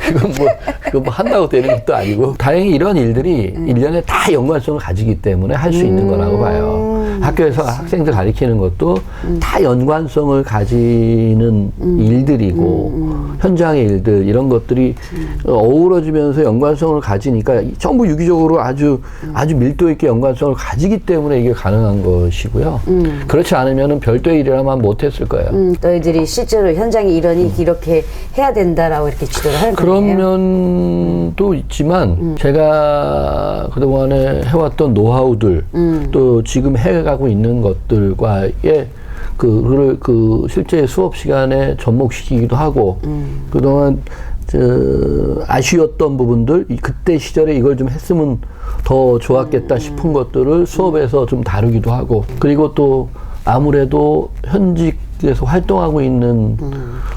이건 뭐 한다고 되는 것도 아니고 다행히 이런 일들이 1년에 다 연관성을 가지기 때문에 할 수 있는 거라고 봐요. 학교에서 학생들 가르치는 것도 다 연관성을 가지는 일들이고 현장의 일들 이런 것들이 어우러지면서 연관성을 가지니까 전부 유기적으로 아주 밀도 있게 연관성을 가지기 때문에 이게 가능한 것이고요. 그렇지 않으면 별도의 일이라면 못했을 거예요. 너희들이 실제로 현장의 일원이 이렇게 해야 된다라고 이렇게 지도를 하는 거예요? 그런 면도 있지만 제가 그동안에 해왔던 노하우들 또 지금 해가고 있는 것들과의 그 실제 수업 시간에 접목시키기도 하고 그동안 아쉬웠던 부분들 그때 시절에 이걸 좀 했으면 더 좋았겠다 싶은 것들을 수업에서 좀 다루기도 하고 그리고 또 아무래도 현직에서 활동하고 있는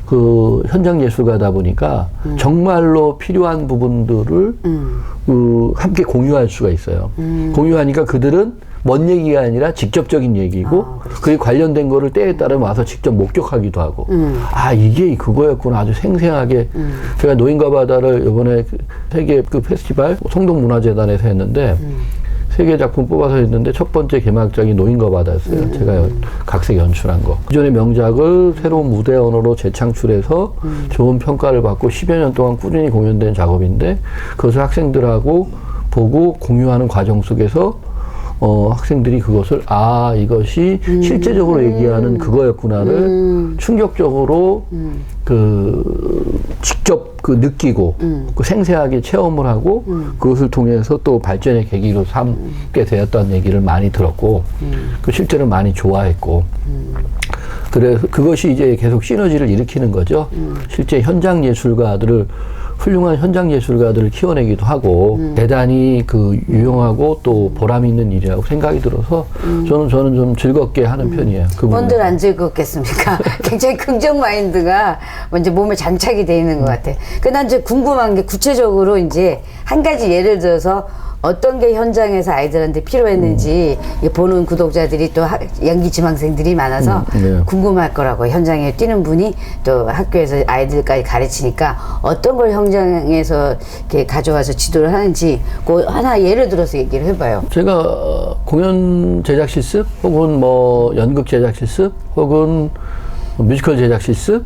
그 현장 예술가다 보니까 정말로 필요한 부분들을 함께 공유할 수가 있어요. 공유하니까 그들은 먼 얘기가 아니라 직접적인 얘기고 그게 관련된 거를 때에 따라 와서 직접 목격하기도 하고 이게 그거였구나 아주 생생하게 제가 노인과 바다를 이번에 세계 그 페스티벌 성동문화재단에서 했는데 세 개 작품 뽑아서 했는데 첫 번째 개막작이 노인과 바다였어요. 제가 각색 연출한 거. 기존의 명작을 새로운 무대 언어로 재창출해서 좋은 평가를 받고 10여 년 동안 꾸준히 공연된 작업인데 그것을 학생들하고 보고 공유하는 과정 속에서 학생들이 그것을 이것이 실제적으로 얘기하는 그거였구나를 충격적으로 직접 느끼고 생생하게 체험을 하고 그것을 통해서 또 발전의 계기로 삼게 되었다는 얘기를 많이 들었고 실제로 많이 좋아했고 그래서 그것이 이제 계속 시너지를 일으키는 거죠. 실제 현장 예술가들을 훌륭한 현장 예술가들을 키워내기도 하고 대단히 유용하고 또 보람 있는 일이라고 생각이 들어서 저는 좀 즐겁게 하는 편이에요. 뭔들 안 즐겁겠습니까? 굉장히 긍정 마인드가 먼저 몸에 장착이 돼 있는 것 같아. 난 이제 궁금한 게 구체적으로 이제 한 가지 예를 들어서 어떤 게 현장에서 아이들한테 필요했는지 보는 구독자들이 또 연기 지망생들이 많아서 궁금할 거라고 현장에 뛰는 분이 또 학교에서 아이들까지 가르치니까 어떤 걸 현장에서 이렇게 가져와서 지도를 하는지 그 하나 예를 들어서 얘기를 해봐요. 제가 공연 제작 실습 혹은 연극 제작 실습 혹은 뮤지컬 제작 실습,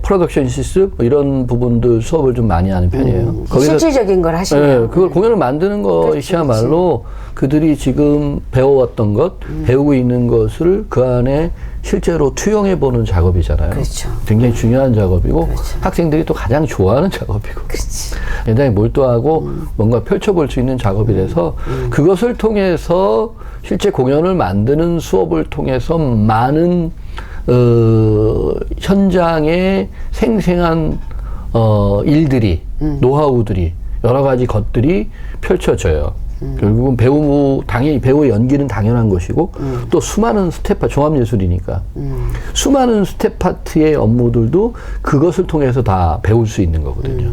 프로덕션 실습 이런 부분들 수업을 좀 많이 하는 편이에요. 실질적인 걸 하시네요. 네, 그걸 공연을 만드는 것이야말로 그들이 지금 배워왔던 것, 배우고 있는 것을 그 안에 실제로 투영해보는 작업이잖아요. 그렇죠. 굉장히 중요한 작업이고 학생들이 또 가장 좋아하는 작업이고 굉장히 몰두하고 뭔가 펼쳐볼 수 있는 작업이라서 그것을 통해서 실제 공연을 만드는 수업을 통해서 많은 현장의 생생한 일들이 노하우들이 여러 가지 것들이 펼쳐져요. 결국은 당연히 배우의 연기는 당연한 것이고 또 수많은 스텝 종합예술이니까 수많은 스텝 파트의 업무들도 그것을 통해서 다 배울 수 있는 거거든요.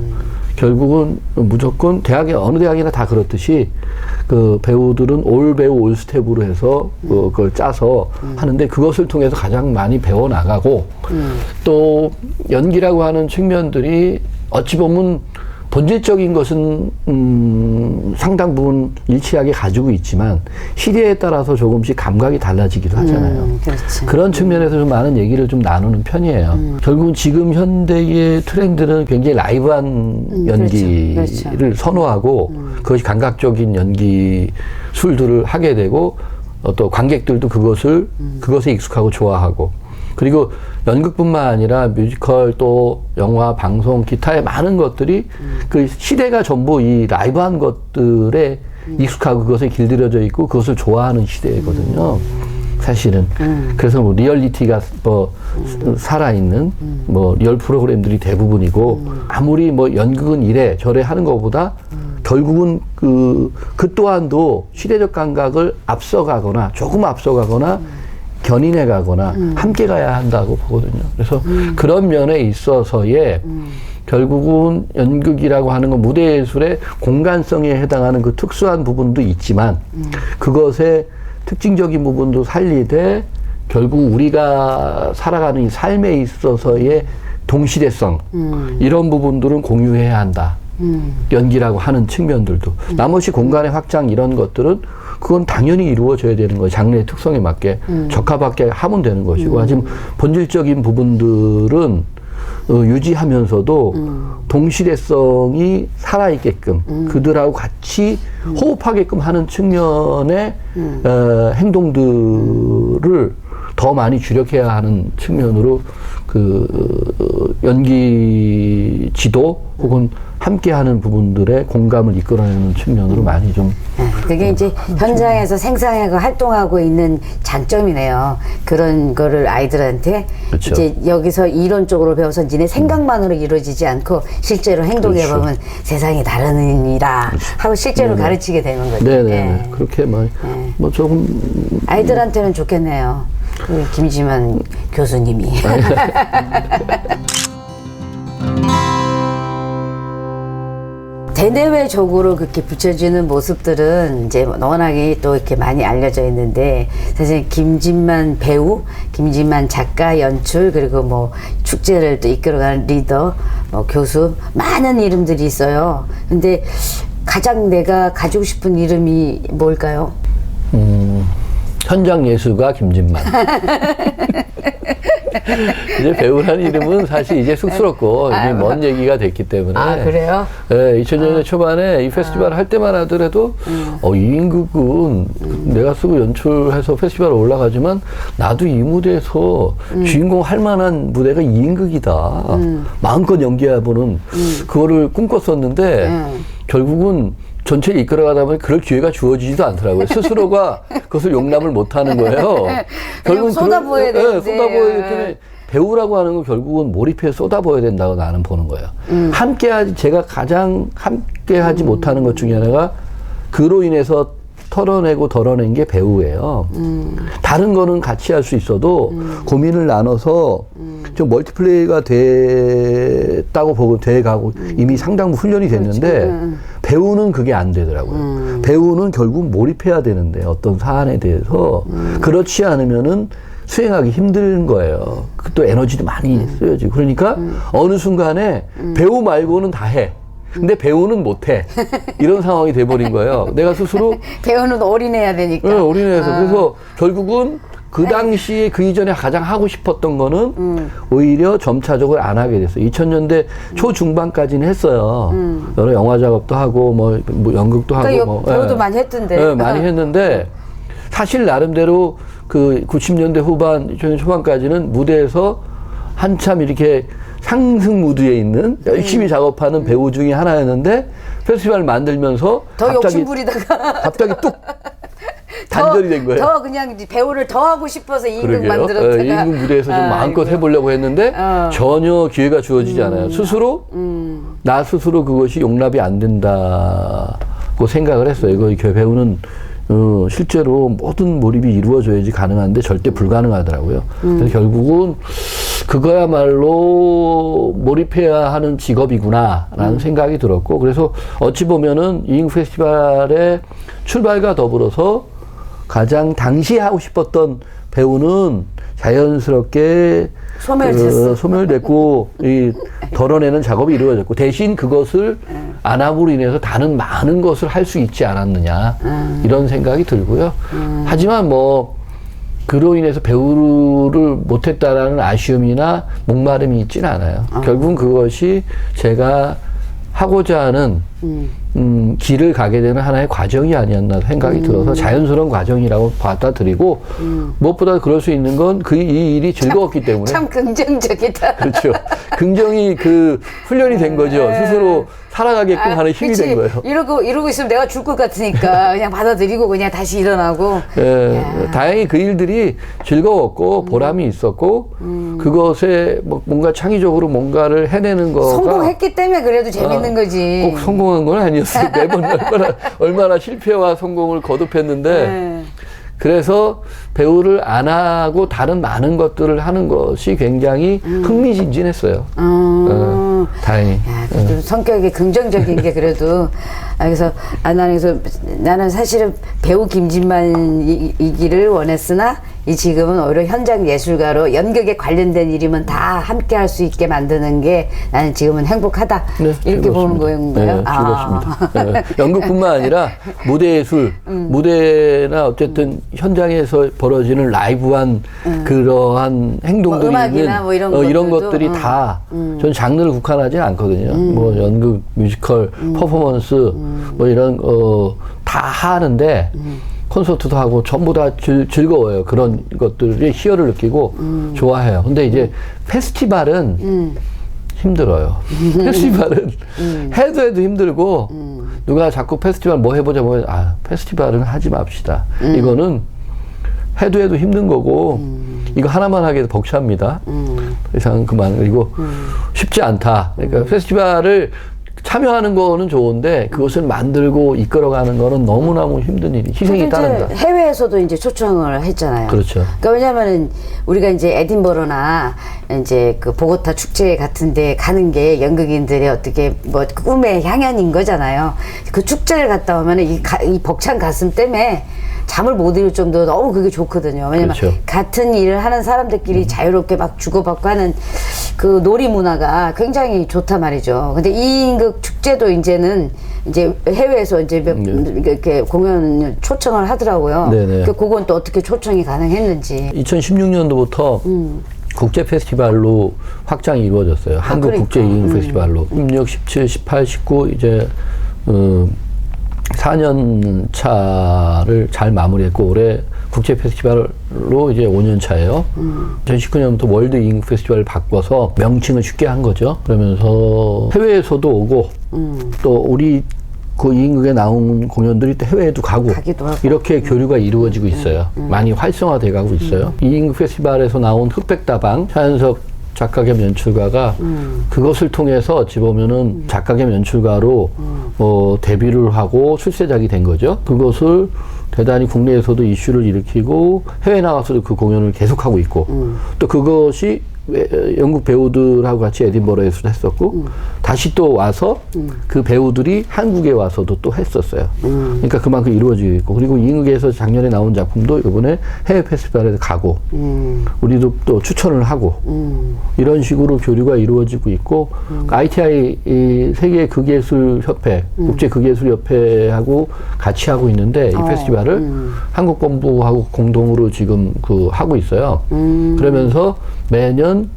결국은 무조건 어느 대학이나 다 그렇듯이 배우들은 올 배우 올 스텝으로 해서 그걸 짜서 하는데 그것을 통해서 가장 많이 배워나가고 또 연기라고 하는 측면들이 어찌 보면 본질적인 것은 상당 부분 일치하게 가지고 있지만 시대에 따라서 조금씩 감각이 달라지기도 하잖아요. 그런 측면에서 좀 많은 얘기를 좀 나누는 편이에요. 결국은 지금 현대의 트렌드는 굉장히 라이브한 연기를 선호하고 그것이 감각적인 연기술들을 하게 되고 또 관객들도 그것에 익숙하고 좋아하고, 그리고 연극뿐만 아니라 뮤지컬 또 영화, 방송, 기타의 많은 것들이 그 시대가 전부 이 라이브한 것들에 익숙하고 그것에 길들여져 있고 그것을 좋아하는 시대거든요. 사실은. 그래서 뭐 리얼리티가 뭐 살아있는 뭐 리얼 프로그램들이 대부분이고, 아무리 뭐 연극은 이래 저래 하는 것보다 결국은 그 또한도 시대적 감각을 앞서가거나 조금 앞서가거나 견인해 가거나 함께 가야 한다고 보거든요. 그래서 그런 면에 있어서의 결국은 연극이라고 하는 건 무대 예술의 공간성에 해당하는 그 특수한 부분도 있지만 그것의 특징적인 부분도 살리되 결국 우리가 살아가는 이 삶에 있어서의 동시대성, 이런 부분들은 공유해야 한다. 연기라고 하는 측면들도. 나머지 공간의 확장 이런 것들은 그건 당연히 이루어져야 되는 거예요. 장르의 특성에 맞게 적합하게 하면 되는 것이고, 하지만 본질적인 부분들은 유지하면서도 동시대성이 살아있게끔 그들하고 같이 호흡하게끔 하는 측면의 행동들을 더 많이 주력해야 하는 측면으로 그 연기 지도 혹은 함께하는 부분들의 공감을 이끌어내는 측면으로 많이 좀 그게 이제 현장에서 생산하고 활동하고 있는 장점이네요. 그런 거를 아이들한테 그렇죠. 이제 여기서 이론적으로 배워서 니네 생각만으로 이루어지지 않고 실제로 행동해 보면 그렇죠. 세상이 다르니라 하고 실제로 가르치게 되는 거죠. 네네 예. 그렇게 뭐 조금 아이들한테는 좋겠네요. 그 김지만 교수님이. 대내외적으로 그렇게 비춰지는 모습들은 이제 워낙에 또 이렇게 많이 알려져 있는데, 사실 김진만 배우, 김진만 작가, 연출, 그리고 뭐 축제를 또 이끌어가는 리더, 뭐 교수, 많은 이름들이 있어요. 근데 가장 내가 가지고 싶은 이름이 뭘까요? 현장 예술가 김진만. 이제 배우라는 이름은 사실 이제 쑥스럽고 이미 먼 얘기가 됐기 때문에. 아, 그래요? 네, 2000년대 초반에 이 페스티벌을 할 때만 하더라도 이인극은 내가 쓰고 연출해서 페스티벌에 올라가지만 나도 이 무대에서 주인공 할 만한 무대가 이인극이다. 마음껏 연기해보는 그거를 꿈꿨었는데 결국은 전체를 이끌어가다 보니 그럴 기회가 주어지지도 않더라고요. 스스로가 그것을 용납을 못하는 거예요. 결국 쏟아부어야 되는데. 쏟아부어야 되기 때문에 배우라고 하는 건 결국은 몰입해 쏟아부어야 된다고 나는 보는 거예요. 제가 가장 함께하지 못하는 것 중에 하나가 그로 인해서 털어내고 덜어낸 게 배우예요. 다른 거는 같이 할 수 있어도 고민을 나눠서 좀 멀티플레이가 됐다고 보고 돼가고 이미 상당 부 훈련이 됐는데 배우는 그게 안 되더라고요. 배우는 결국 몰입해야 되는데 어떤 사안에 대해서 그렇지 않으면은 수행하기 힘든 거예요. 또 에너지도 많이 쓰여지고. 그러니까 어느 순간에 배우 말고는 다 해. 근데 배우는 못해. 이런 상황이 돼버린 거예요. 내가 스스로. 배우는 올인해야 되니까. 네, 올인해서. 그래서 결국은 그 당시에 그 이전에 가장 하고 싶었던 거는 오히려 점차적으로 안 하게 됐어요. 2000년대 초중반까지는 했어요. 여러 영화 작업도 하고, 뭐 연극도 그러니까 하고. 배우도 네. 많이 했던데. 네, 많이 했는데 사실 나름대로 그 90년대 후반, 2000년 초반까지는 무대에서 한참 이렇게 상승 무드에 있는 열심히 작업하는 배우 중에 하나였는데 페스티벌 만들면서 더 욕심부리다가 갑자기 뚝 단절이 된 거예요. 더 그냥 배우를 더 하고 싶어서 이인극 그러게요. 만들었다가 이인극 무대에서 좀 마음껏 해보려고 했는데 전혀 기회가 주어지지 않아요. 스스로 나 스스로 그것이 용납이 안 된다고 생각을 했어요. 이거 배우는 실제로 모든 몰입이 이루어져야지 가능한데 절대 불가능하더라고요. 그래서 결국은 그거야말로 몰입해야 하는 직업이구나라는 생각이 들었고, 그래서 어찌 보면은 이인극 페스티벌의 출발과 더불어서 가장 당시에 하고 싶었던 배우는 자연스럽게 소멸됐고 이 덜어내는 작업이 이루어졌고, 대신 그것을 안 함으로 인해서 다른 많은 것을 할 수 있지 않았느냐 이런 생각이 들고요. 하지만 뭐 그로 인해서 배우를 못했다라는 아쉬움이나 목마름이 있지는 않아요. 결국은 그것이 제가 하고자 하는 길을 가게 되는 하나의 과정이 아니었나 생각이 들어서 자연스러운 과정이라고 받아들이고 무엇보다 그럴 수 있는 건 이 일이 즐거웠기 때문에 참 긍정적이다. 그렇죠. 긍정이 그 훈련이 된 거죠. 스스로 살아가게끔 하는 힘이 그치. 된 거예요. 이러고 있으면 내가 죽을 것 같으니까 그냥 받아들이고 그냥 다시 일어나고. 예, 다행히 그 일들이 즐거웠고 보람이 있었고 그것에 뭔가 창의적으로 뭔가를 해내는 거가 성공했기 때문에 그래도 재밌는 거지. 꼭 성공한 건 아니었어요. 매번 얼마나 실패와 성공을 거듭했는데 그래서 배우를 안 하고 다른 많은 것들을 하는 것이 굉장히 흥미진진했어요. 다행히. 야, 그래도 성격이 긍정적인 게 그래도 그래서 나는 사실은 배우 김진만이기를 원했으나 지금은 오히려 현장 예술가로 연극에 관련된 일이면 다 함께 할 수 있게 만드는 게 나는 지금은 행복하다. 네, 이렇게 즐겁습니다. 보는 거예요. 네, 즐겁습니다. 네, 연극뿐만 아니라 무대 예술, 무대나 어쨌든 현장에서 벌어지는 라이브한 그러한 행동들이 음악이나 있는 뭐 이런 이런 것들도, 것들이 다 전 장르를 국한하지 않거든요. 뭐 연극, 뮤지컬, 퍼포먼스 뭐 이런 다 하는데 콘서트도 하고 전부 다 즐거워요. 그런 것들이 희열을 느끼고 좋아해요. 근데 이제 페스티벌은 힘들어요. 페스티벌은 해도 힘들고 누가 자꾸 페스티벌 뭐 해보자 페스티벌은 하지 맙시다. 이거는 해도 힘든 거고 이거 하나만 하기도 벅찹니다. 이상 그만. 그리고 쉽지 않다. 그러니까 페스티벌을 참여하는 거는 좋은데 그것을 만들고 이끌어가는 거는 너무너무 힘든 일이 희생이 따른다. 해외에서도 이제 초청을 했잖아요. 그렇죠. 그러니까 왜냐면은 우리가 이제 에딘버러나 이제 그 보고타 축제 같은데 가는 게 연극인들의 어떻게 뭐 꿈의 향연인 거잖아요. 그 축제를 갔다 오면은 이 벅찬 가슴 때문에 잠을 못 이룰 정도로 너무 그게 좋거든요. 왜냐면 그렇죠. 같은 일을 하는 사람들끼리 자유롭게 막 주고받고 하는 그 놀이 문화가 굉장히 좋단 말이죠. 근데 이 인극 축제도 이제는 이제 해외에서 이제 이렇게 공연 초청을 하더라고요. 네네. 그건 또 어떻게 초청이 가능했는지. 2016년도부터 국제 페스티벌로 확장이 이루어졌어요. 한국 그러니까. 국제 이응 페스티벌로 16, 17, 18, 19 이제 4년 차를 잘 마무리했고 올해 국제 페스티벌로 이제 5년 차예요. 2019년부터 월드 이응 페스티벌을 바꿔서 명칭을 쉽게 한 거죠. 그러면서 해외에서도 오고 또 우리 그 이인극에 나온 공연들이 또 해외에도 가기도 하고 이렇게 교류가 이루어지고 있어요. 많이 활성화돼 가고 있어요. 이인극 페스티벌에서 나온 흑백다방 차현석 작가 겸 연출가가 그것을 통해서 어찌 보면은 작가 겸 연출가로 데뷔를 하고 출세작이 된 거죠. 그것을 대단히 국내에서도 이슈를 일으키고 해외 나가서도 그 공연을 계속하고 있고 또 그것이 영국 배우들하고 같이 에딘버러에서도 했었고 다시 또 와서 그 배우들이 한국에 와서도 또 했었어요. 그러니까 그만큼 이루어지고 있고 그리고 이응극에서 작년에 나온 작품도 이번에 해외 페스티벌에 가고 우리도 또 추천을 하고 이런 식으로 교류가 이루어지고 있고 ITI 세계 극예술협회 국제 극예술협회하고 같이 하고 있는데 이 페스티벌을 한국 본부하고 공동으로 지금 하고 있어요. 그러면서 매년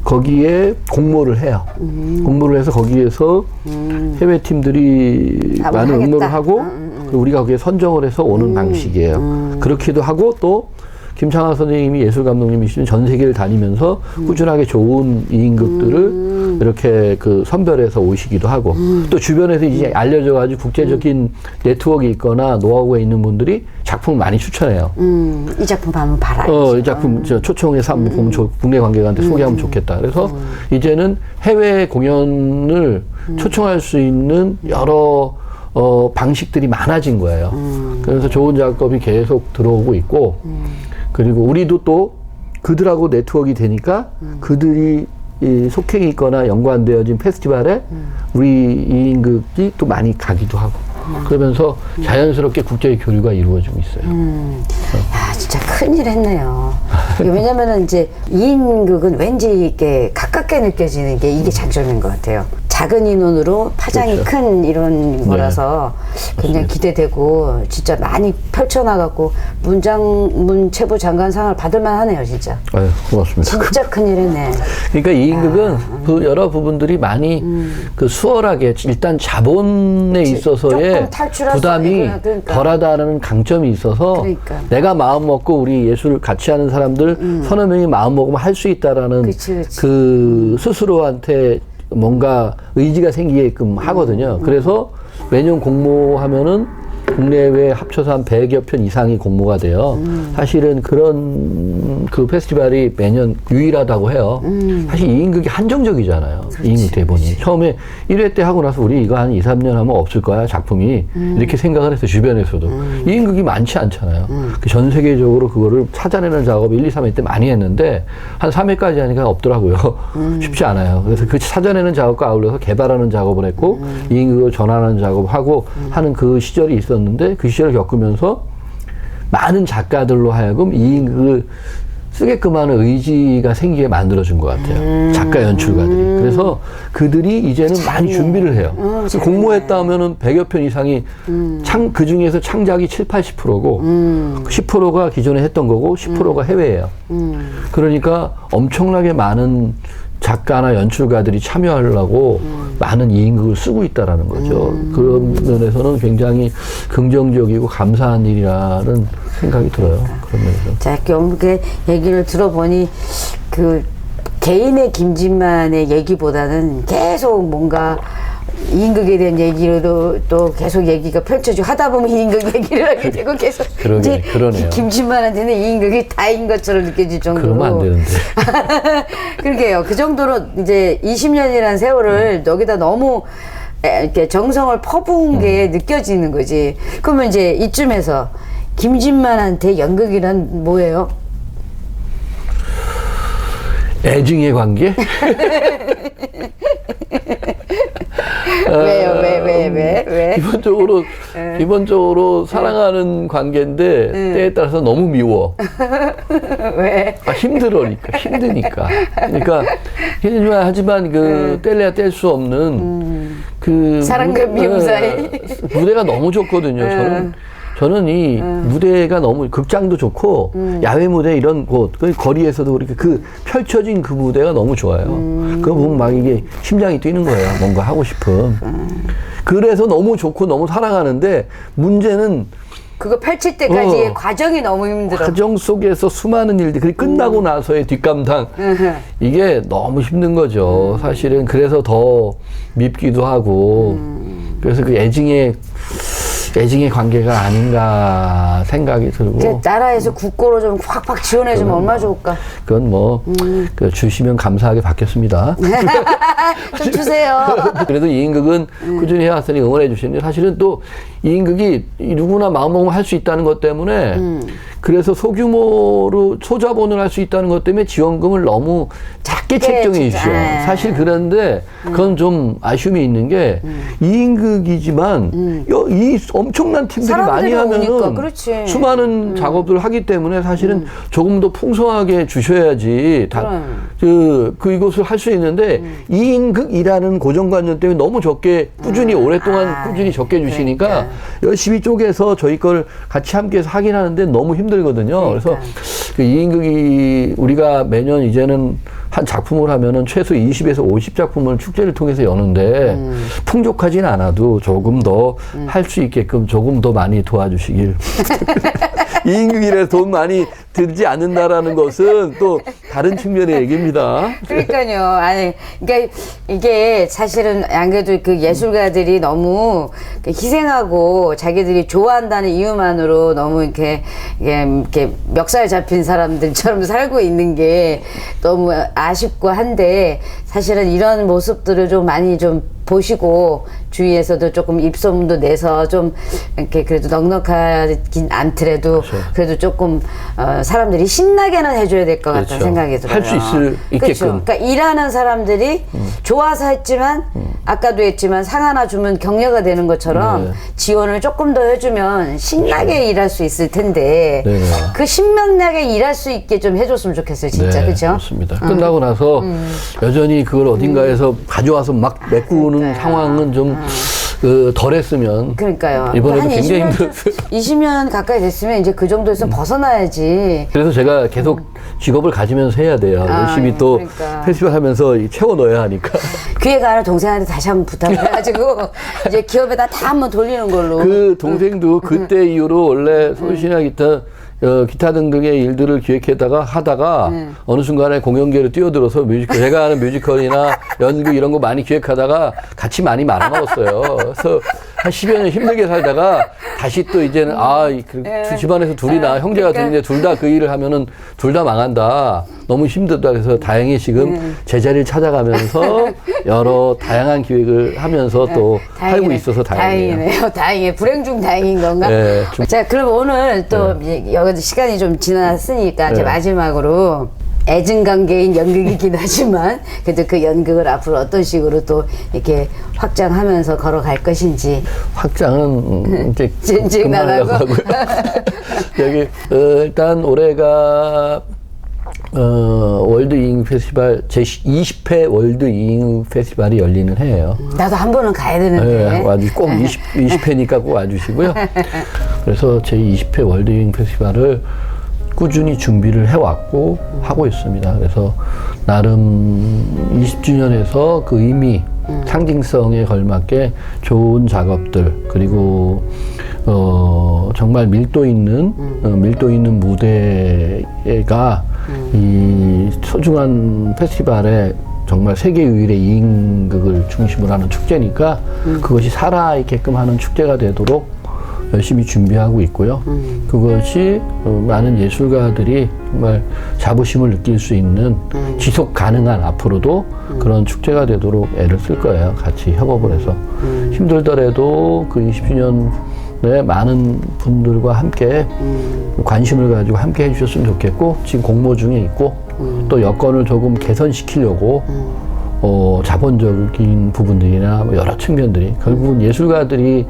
거기에 공모를 해요. 공모를 해서 거기에서 해외 팀들이 많은 응모를 하고 우리가 거기에 선정을 해서 오는 방식이에요. 그렇기도 하고 또 김창하 선생님이 예술 감독님이시는 전 세계를 다니면서 꾸준하게 좋은 이인극들을 이렇게 선별해서 오시기도 하고 또 주변에서 이제 알려져가지고 국제적인 네트워크 있거나 노하우가 있는 분들이 작품을 많이 추천해요. 이 작품 한번 봐라. 이 작품 초청해서 한번 보면 국내 관객한테 소개하면 좋겠다. 그래서 이제는 해외 공연을 초청할 수 있는 여러 방식들이 많아진 거예요. 그래서 좋은 작업이 계속 들어오고 있고 그리고 우리도 또 그들하고 네트워크가 되니까 그들이 속행이 있거나 연관되어진 페스티벌에 우리 이인극이 또 많이 가기도 하고 그러면서 자연스럽게 국제의 교류가 이루어지고 있어요. 야, 진짜 큰일 했네요. 왜냐면은 이제 이인극은 왠지 이렇게 가깝게 느껴지는 게 이게 장점인 것 같아요. 작은 인원으로 파장이 그렇죠. 큰 이런 거라서 굉장히 기대되고 진짜 많이 펼쳐나갔고 문체부 장관상을 받을만 하네요 진짜. 아유, 고맙습니다. 진짜 큰일이네. 그러니까 이 임극은 그 여러 부분들이 많이 그 수월하게 일단 자본에 있어서의 조금 탈출할 부담이 수- 그러니까. 덜하다는 강점이 있어서 그러니까. 내가 마음 먹고 우리 예술을 같이 하는 사람들 서너 명이 마음 먹으면 할 수 있다라는 그치. 그 스스로한테 뭔가 의지가 생기게끔 하거든요. 그래서 매년 공모하면은 국내외 합쳐서 한 100여 편 이상이 공모가 돼요. 사실은 그런 그 페스티벌이 매년 유일하다고 해요. 사실 2인극이 한정적이잖아요. 2인극 대본이. 처음에 1회 때 하고 나서 우리 이거 한 2, 3년 하면 없을 거야, 작품이. 이렇게 생각을 했어요, 주변에서도. 2인극이 많지 않잖아요. 그 전 세계적으로 그거를 찾아내는 작업을 1, 2, 3회 때 많이 했는데 한 3회까지 하니까 없더라고요. 쉽지 않아요. 그래서 그 찾아내는 작업과 아울러서 개발하는 작업을 했고 2인극을 전환하는 작업을 하고 하는 그 시절이 있었는데 그 시절을 겪으면서 많은 작가들로 하여금 이 그 쓰게끔 하는 의지가 생기게 만들어준 것 같아요. 작가 연출가들이. 그래서 그들이 이제는 많이 준비를 해요. 공모했다 하면은 100여 편 이상이 그 중에서 창작이 7, 80%고 10%가 기존에 했던 거고 10%가 해외예요. 그러니까 엄청나게 많은 작가나 연출가들이 참여하려고 많은 2인극을 쓰고 있다라는 거죠. 그런 면에서는 굉장히 긍정적이고 감사한 일이라는 생각이 들어요. 그런 면에서. 자, 이렇게 얘기를 들어보니 그 개인의 김진만의 얘기보다는 계속 뭔가 2인극에 대한 얘기로 또 계속 얘기가 펼쳐지고 하다 보면 2인극 얘기를 하게 되고 계속 그러게, 그러네요. 김진만한테는 2인극이 다인 것처럼 느껴질 정도로. 그러면 안 되는데. 그러게요. 그 정도로 이제 20년이라는 세월을 여기다 너무 이렇게 정성을 퍼부은 게 느껴지는 거지. 그러면 이제 이쯤에서 김진만한테 연극이란 뭐예요? 애증의 관계? 왜요? 왜? 기본적으로 사랑하는 관계인데 때에 따라서 너무 미워. 왜? 힘드니까. 그러니까 하지만 그 뗄래야 뗄 수 없는 그 사랑과 미움 사이. 무대가 너무 좋거든요. 저는 이 무대가 너무 극장도 좋고 야외 무대 이런 곳 그 거리에서도 그렇게 그 펼쳐진 그 무대가 너무 좋아요. 그거 보면 막 이게 심장이 뛰는 거예요. 뭔가 하고 싶은. 그래서 너무 좋고 너무 사랑하는데 문제는 그거 펼칠 때까지의 과정이 너무 힘들어. 과정 속에서 수많은 일들이 그게 끝나고 나서의 뒷감당 이게 너무 힘든 거죠. 사실은 그래서 더 밉기도 하고 그래서 그 애증의 관계가 아닌가 생각이 들고. 나라에서 국고로 좀 확확 지원해주면 얼마나 좋을까. 그건 뭐, 그 주시면 감사하게 받겠습니다. 좀 주세요. 그래도 2인극은 꾸준히 해왔으니 응원해 주시는데 사실은 또 2인극이 누구나 마음먹으면 할 수 있다는 것 때문에 그래서 소규모로 소자본을 할 수 있다는 것 때문에 지원금을 너무 작게 책정해 주셔. 사실 그런데 그건 좀 아쉬움이 있는 게 2인극이지만 이 엄청난 팀들이 많이 하면은 오니까, 수많은 작업들을 하기 때문에 사실은 조금 더 풍성하게 주셔야지 이것을 할 수 있는데 2인극이라는 고정관념 때문에 너무 적게 꾸준히 오랫동안 꾸준히 적게 주시니까 열심히 쪼개서 저희 걸 같이 함께해서 하긴 하는데 너무 힘들거든요. 그래서 그 2인극이 우리가 매년 이제는 한 작품을 하면은 최소 20에서 50작품을 축제를 통해서 여는데 풍족하진 않아도 조금 더 할 수 있게끔 조금 더 많이 도와주시길. 2인극이라서 돈 많이 들지 않는다라는 것은 또 다른 측면의 얘기입니다. 그러니까요. 아니, 그러니까 이게 사실은 안 그래도 그 예술가들이 너무 희생하고 자기들이 좋아한다는 이유만으로 너무 이렇게 멱살 잡힌 사람들처럼 살고 있는 게 너무 아쉽고 한데 사실은 이런 모습들을 좀 많이 좀 보시고 주위에서도 조금 입소문도 내서 좀 이렇게 그래도 넉넉하긴 않더라도 그래도 조금 사람들이 신나게는 해줘야 될 것 같다는 생각이 들어요. 할 수 있게끔. 그렇죠. 그러니까 일하는 사람들이 좋아서 했지만 아까도 했지만 상 하나 주면 격려가 되는 것처럼 지원을 조금 더 해주면 신나게 일할 수 있을 텐데 그 신명나게 일할 수 있게 좀 해줬으면 좋겠어요. 진짜. 그렇죠? 그렇습니다. 끝나고 나서 여전히 그걸 어딘가에서 가져와서 막 메꾸는 그러니까요. 상황은 좀 덜했으면. 그러니까요. 이번에도 한 굉장히 20년, 힘들었어요. 20년 가까이 됐으면 이제 그 정도에서 벗어나야지. 그래서 제가 계속 직업을 가지면서 해야 돼요. 열심히 예, 또 그러니까. 페스티벌 하면서 채워 넣어야 하니까. 그에 가는 동생한테 다시 한번 부탁을 해가지고 이제 기업에다 다 한번 돌리는 걸로. 그 동생도 그때 이후로 원래 소시나 기타 등등의 일들을 기획하다가 하다가 어느 순간에 공연계로 뛰어들어서 뮤지컬, 제가 하는 뮤지컬이나 연극 이런 거 많이 기획하다가 같이 많이 말아먹었어요. 그래서 한 10여 년 힘들게 살다가 다시 또 이제는 집안에서 둘이나 형제가 둘인데 둘 다 그 일을 하면은 둘 다 망한다. 너무 힘들다. 그래서 다행히 지금 제자리를 찾아가면서 여러 다양한 기획을 하면서 또 살고 있어서 다행이에요. 다행이네요. 다행이에요. 불행 중 다행인 건가? 네, 자, 그럼 오늘 또 이제 여기 시간이 좀 지났으니까 이제 마지막으로 애증관계인 연극이긴 하지만 그래도 그 연극을 앞으로 어떤 식으로 또 이렇게 확장하면서 걸어갈 것인지. 확장은 이제 진즉 그만하려고 나가고. 하고요. 여기 일단 올해가 월드 이잉 페스티벌 제 20회 월드 이잉 페스티벌이 열리는 해예요. 나도 한 번은 가야 되는데. 네, 와주 꼭 20회니까 꼭 와주시고요. 그래서 제 20회 월드 이잉 페스티벌을 꾸준히 준비를 해왔고 하고 있습니다. 그래서 나름 20주년에서 그 의미, 상징성에 걸맞게 좋은 작업들 그리고 정말 밀도 있는 무대가 이 소중한 페스티벌에 정말 세계 유일의 이인극을 중심으로 하는 축제니까 그것이 살아있게끔 하는 축제가 되도록 열심히 준비하고 있고요. 그것이 많은 예술가들이 정말 자부심을 느낄 수 있는 지속 가능한 앞으로도 그런 축제가 되도록 애를 쓸 거예요. 같이 협업을 해서. 힘들더라도 그 20주년에 많은 분들과 함께 관심을 가지고 함께 해주셨으면 좋겠고 지금 공모 중에 있고 또 여건을 조금 개선시키려고 자본적인 부분들이나 뭐 여러 측면들이 결국은 예술가들이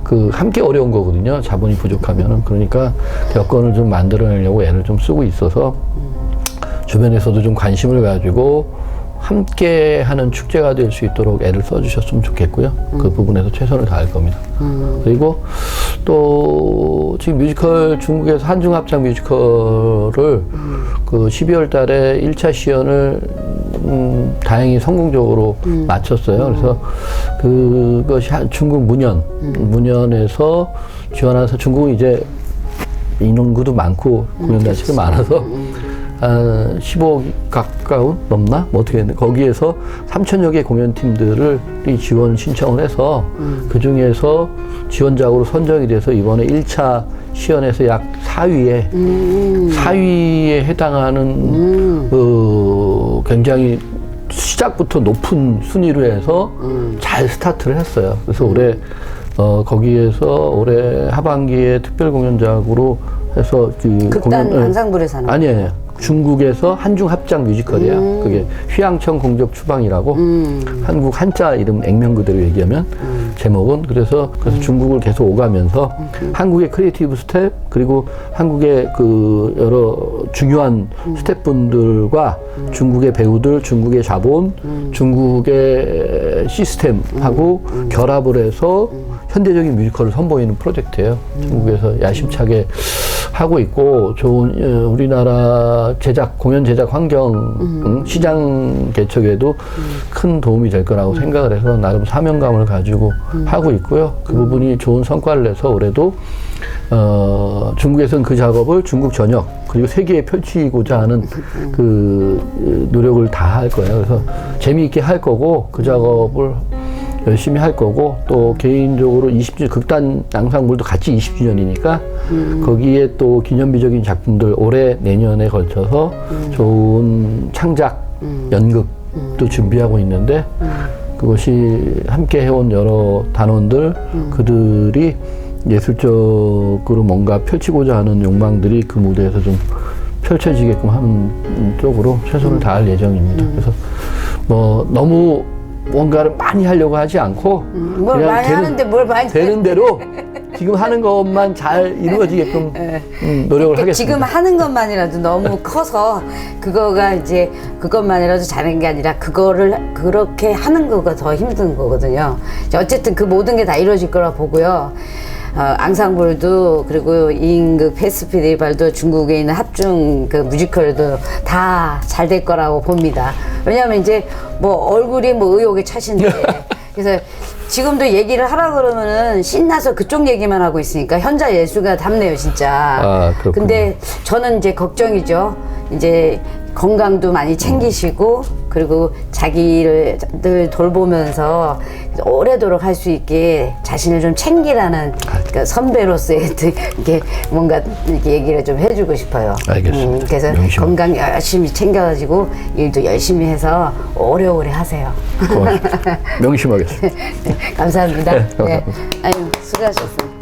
그 함께 어려운 거거든요. 자본이 부족하면은. 그러니까 여건을 좀 만들어내려고 애를 좀 쓰고 있어서 주변에서도 좀 관심을 가지고 함께 하는 축제가 될 수 있도록 애를 써주셨으면 좋겠고요. 그 부분에서 최선을 다할 겁니다. 그리고 또 지금 뮤지컬 중국에서 한중합작 뮤지컬을 그 12월 달에 1차 시연을 다행히 성공적으로 마쳤어요. 그래서 그것이 중국 문연에서 지원해서 중국은 이제 인원구도 많고 공연 단체도 많아서 15억 가까운 넘나? 뭐 어떻게 했는데 거기에서 3,000여 개 공연팀들이 지원 신청을 해서 그 중에서 지원작으로 선정이 돼서 이번에 1차 시연에서 약 4위에 해당하는 굉장히 시작부터 높은 순위로 해서 잘 스타트를 했어요. 그래서 올해 거기에서 올해 하반기에 특별 공연작으로 해서 그 극단 앙상블에서 하는 아니에요. 중국에서 한중 합작 뮤지컬이에요. 그게 휘양청 공적 추방이라고 한국 한자 이름 액면 그대로 얘기하면 제목은 그래서 중국을 계속 오가면서 한국의 크리에이티브 스텝 그리고 한국의 그 여러 중요한 스텝분들과 중국의 배우들, 중국의 자본, 중국의 시스템하고 결합을 해서 현대적인 뮤지컬을 선보이는 프로젝트예요. 중국에서 야심차게 하고 있고 좋은 우리나라 공연 제작 환경, 시장 개척에도 큰 도움이 될 거라고 생각을 해서 나름 사명감을 가지고 하고 있고요. 그 부분이 좋은 성과를 내서 올해도 중국에서는 그 작업을 중국 전역 그리고 세계에 펼치고자 하는 그 노력을 다 할 거예요. 그래서 재미있게 할 거고 그 작업을 열심히 할 거고 또 개인적으로 20주년 극단 앙상블도 같이 20주년이니까 거기에 또 기념비적인 작품들 올해 내년에 걸쳐서 좋은 창작 연극도 준비하고 있는데 그것이 함께 해온 여러 단원들 그들이 예술적으로 뭔가 펼치고자 하는 욕망들이 그 무대에서 좀 펼쳐지게끔 하는 쪽으로 최선을 다할 예정입니다. 그래서 뭐 너무 뭔가를 많이 하려고 하지 않고 뭘 많이 하는데 뭘 많이 되는 대로 지금 하는 것만 잘 이루어지게끔 노력을 하겠습니다. 지금 하는 것만이라도 너무 커서 그거가 이제 그것만이라도 잘하는 게 아니라 그거를 그렇게 하는 거가 더 힘든 거거든요. 어쨌든 그 모든 게 다 이루어질 거라 보고요. 앙상블도 그리고 이인극 페스티벌도 중국에 있는 합중 그 뮤지컬도 다 잘 될 거라고 봅니다. 왜냐하면 이제 뭐 얼굴이 뭐 의욕에 차신데 그래서 지금도 얘기를 하라 그러면은 신나서 그쪽 얘기만 하고 있으니까 현자 예술가 답네요 진짜. 아, 그렇군요. 근데 저는 이제 걱정이죠. 이제 건강도 많이 챙기시고 그리고 자기를 늘 돌보면서 오래도록 할 수 있게 자신을 좀 챙기라는 그러니까 선배로서의 이렇게 뭔가 이렇게 얘기를 좀 해주고 싶어요. 알겠습니다. 그래서 명심하겠습니다. 건강 열심히 챙겨가지고 일도 열심히 해서 오래오래 하세요. 고맙습니다. 명심하겠습니다. 감사합니다. 네, 감사합니다. 아유 수고하셨습니다.